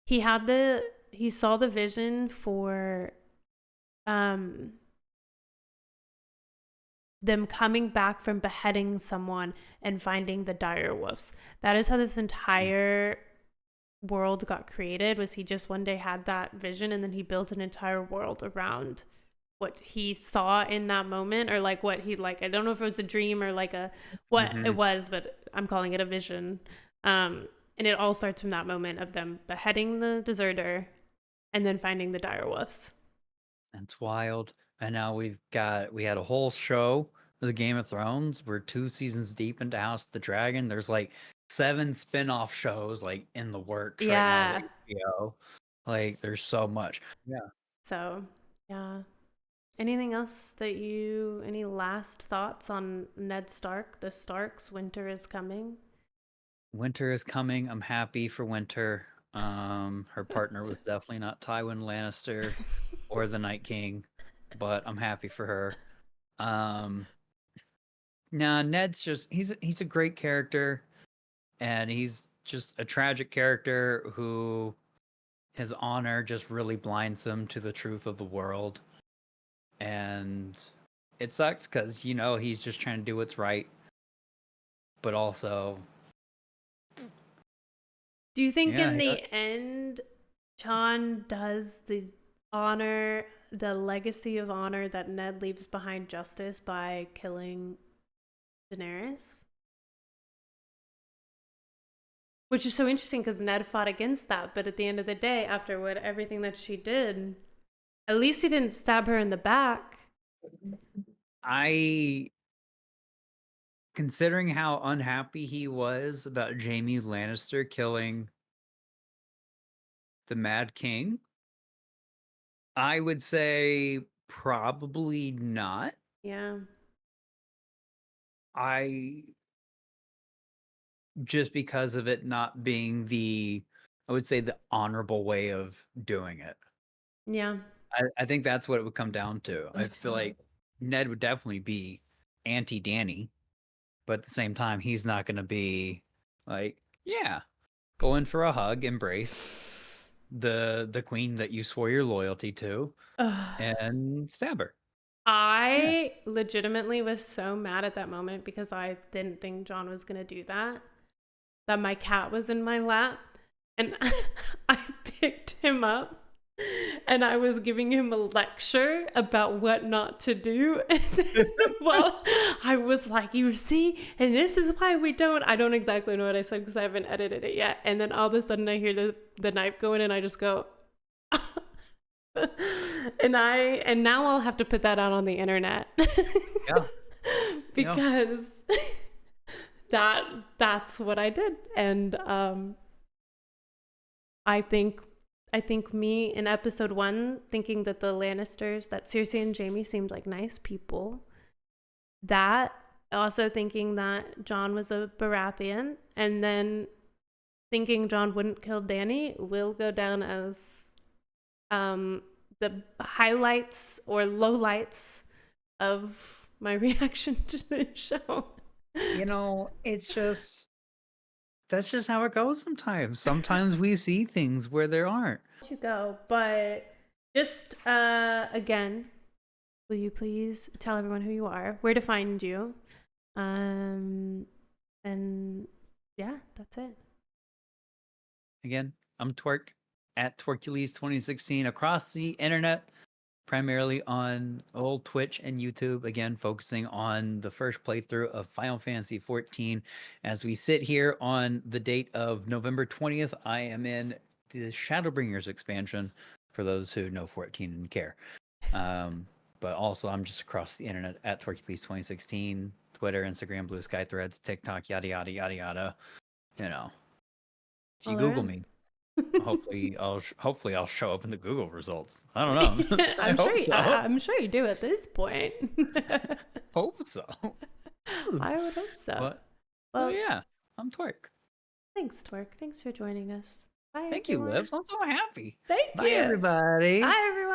He saw the vision for them coming back from beheading someone and finding the dire wolves. That is how this entire world got created. Was he just one day had that vision, and then he built an entire world around what he saw in that moment, or like what he like. I don't know if it was a dream or like what it was, but I'm calling it a vision. And it all starts from that moment of them beheading the deserter and then finding the dire wolves.
That's wild. And now we had a whole show of the Game of Thrones. We're 2 seasons deep into House of the Dragon. There's like 7 spin-off shows like in the works right now with HBO. Like there's so much. Yeah.
So, yeah. Anything else any last thoughts on Ned Stark, the Starks, Winter is Coming?
Winter is coming. I'm happy for Winter. Her partner was definitely not Tywin Lannister or the Night King, but I'm happy for her. Nah, Ned's just he's a great character, and he's just a tragic character who his honor just really blinds him to the truth of the world. And it sucks because he's just trying to do what's right, but also
Do you think
yeah,
in the end, Jon does the honor the legacy of honor that Ned leaves behind justice by killing Daenerys. Which is so interesting because Ned fought against that, but at the end of the day, after everything that she did, at least he didn't stab her in the back.
Considering how unhappy he was about Jaime Lannister killing the Mad King, I would say probably not.
Yeah.
Just because of it not being I would say the honorable way of doing it.
Yeah.
I think that's what it would come down to. I feel like Ned would definitely be anti-Dany, but at the same time, he's not going to be like, yeah, go in for a hug, embrace the queen that you swore your loyalty to, and stab her.
I legitimately was so mad at that moment because I didn't think Jon was going to do that. That my cat was in my lap and I picked him up and I was giving him a lecture about what not to do. And then, well, I was like, you see, and this is why we don't. I don't exactly know what I said because I haven't edited it yet. And then all of a sudden I hear the knife going and I just go, and now I'll have to put that out on the internet.
Yeah.
Because that's what I did. And I think me in episode 1 thinking that the Lannisters, that Cersei and Jaime seemed like nice people. That also thinking that Jon was a Baratheon, and then thinking Jon wouldn't kill Dany will go down as the highlights or lowlights of my reaction to the show.
That's just how it goes sometimes. Sometimes we see things where there aren't.
You go, but just again, will you please tell everyone who you are, where to find you, and yeah, that's it.
Again, I'm Twerk at Twerkules 2016 across the internet, primarily on old Twitch and YouTube. Again, focusing on the first playthrough of Final Fantasy XIV. As we sit here on the date of November 20th, I am in the Shadowbringers expansion, for those who know 14 and care. But also, I'm just across the internet at Twerkules 2016, Twitter, Instagram, Blue Sky, Threads, TikTok, yada yada yada yada. If you Google me, hopefully I'll show up in the Google results. I don't know.
I'm sure you do at this point.
Hope so.
I would hope so.
Well, yeah, I'm Twerk.
Thanks, Twerk. Thanks for joining us. Bye.
Thank you, Liv. I'm so happy.
Thank you.
Bye, everybody.
Bye, everyone.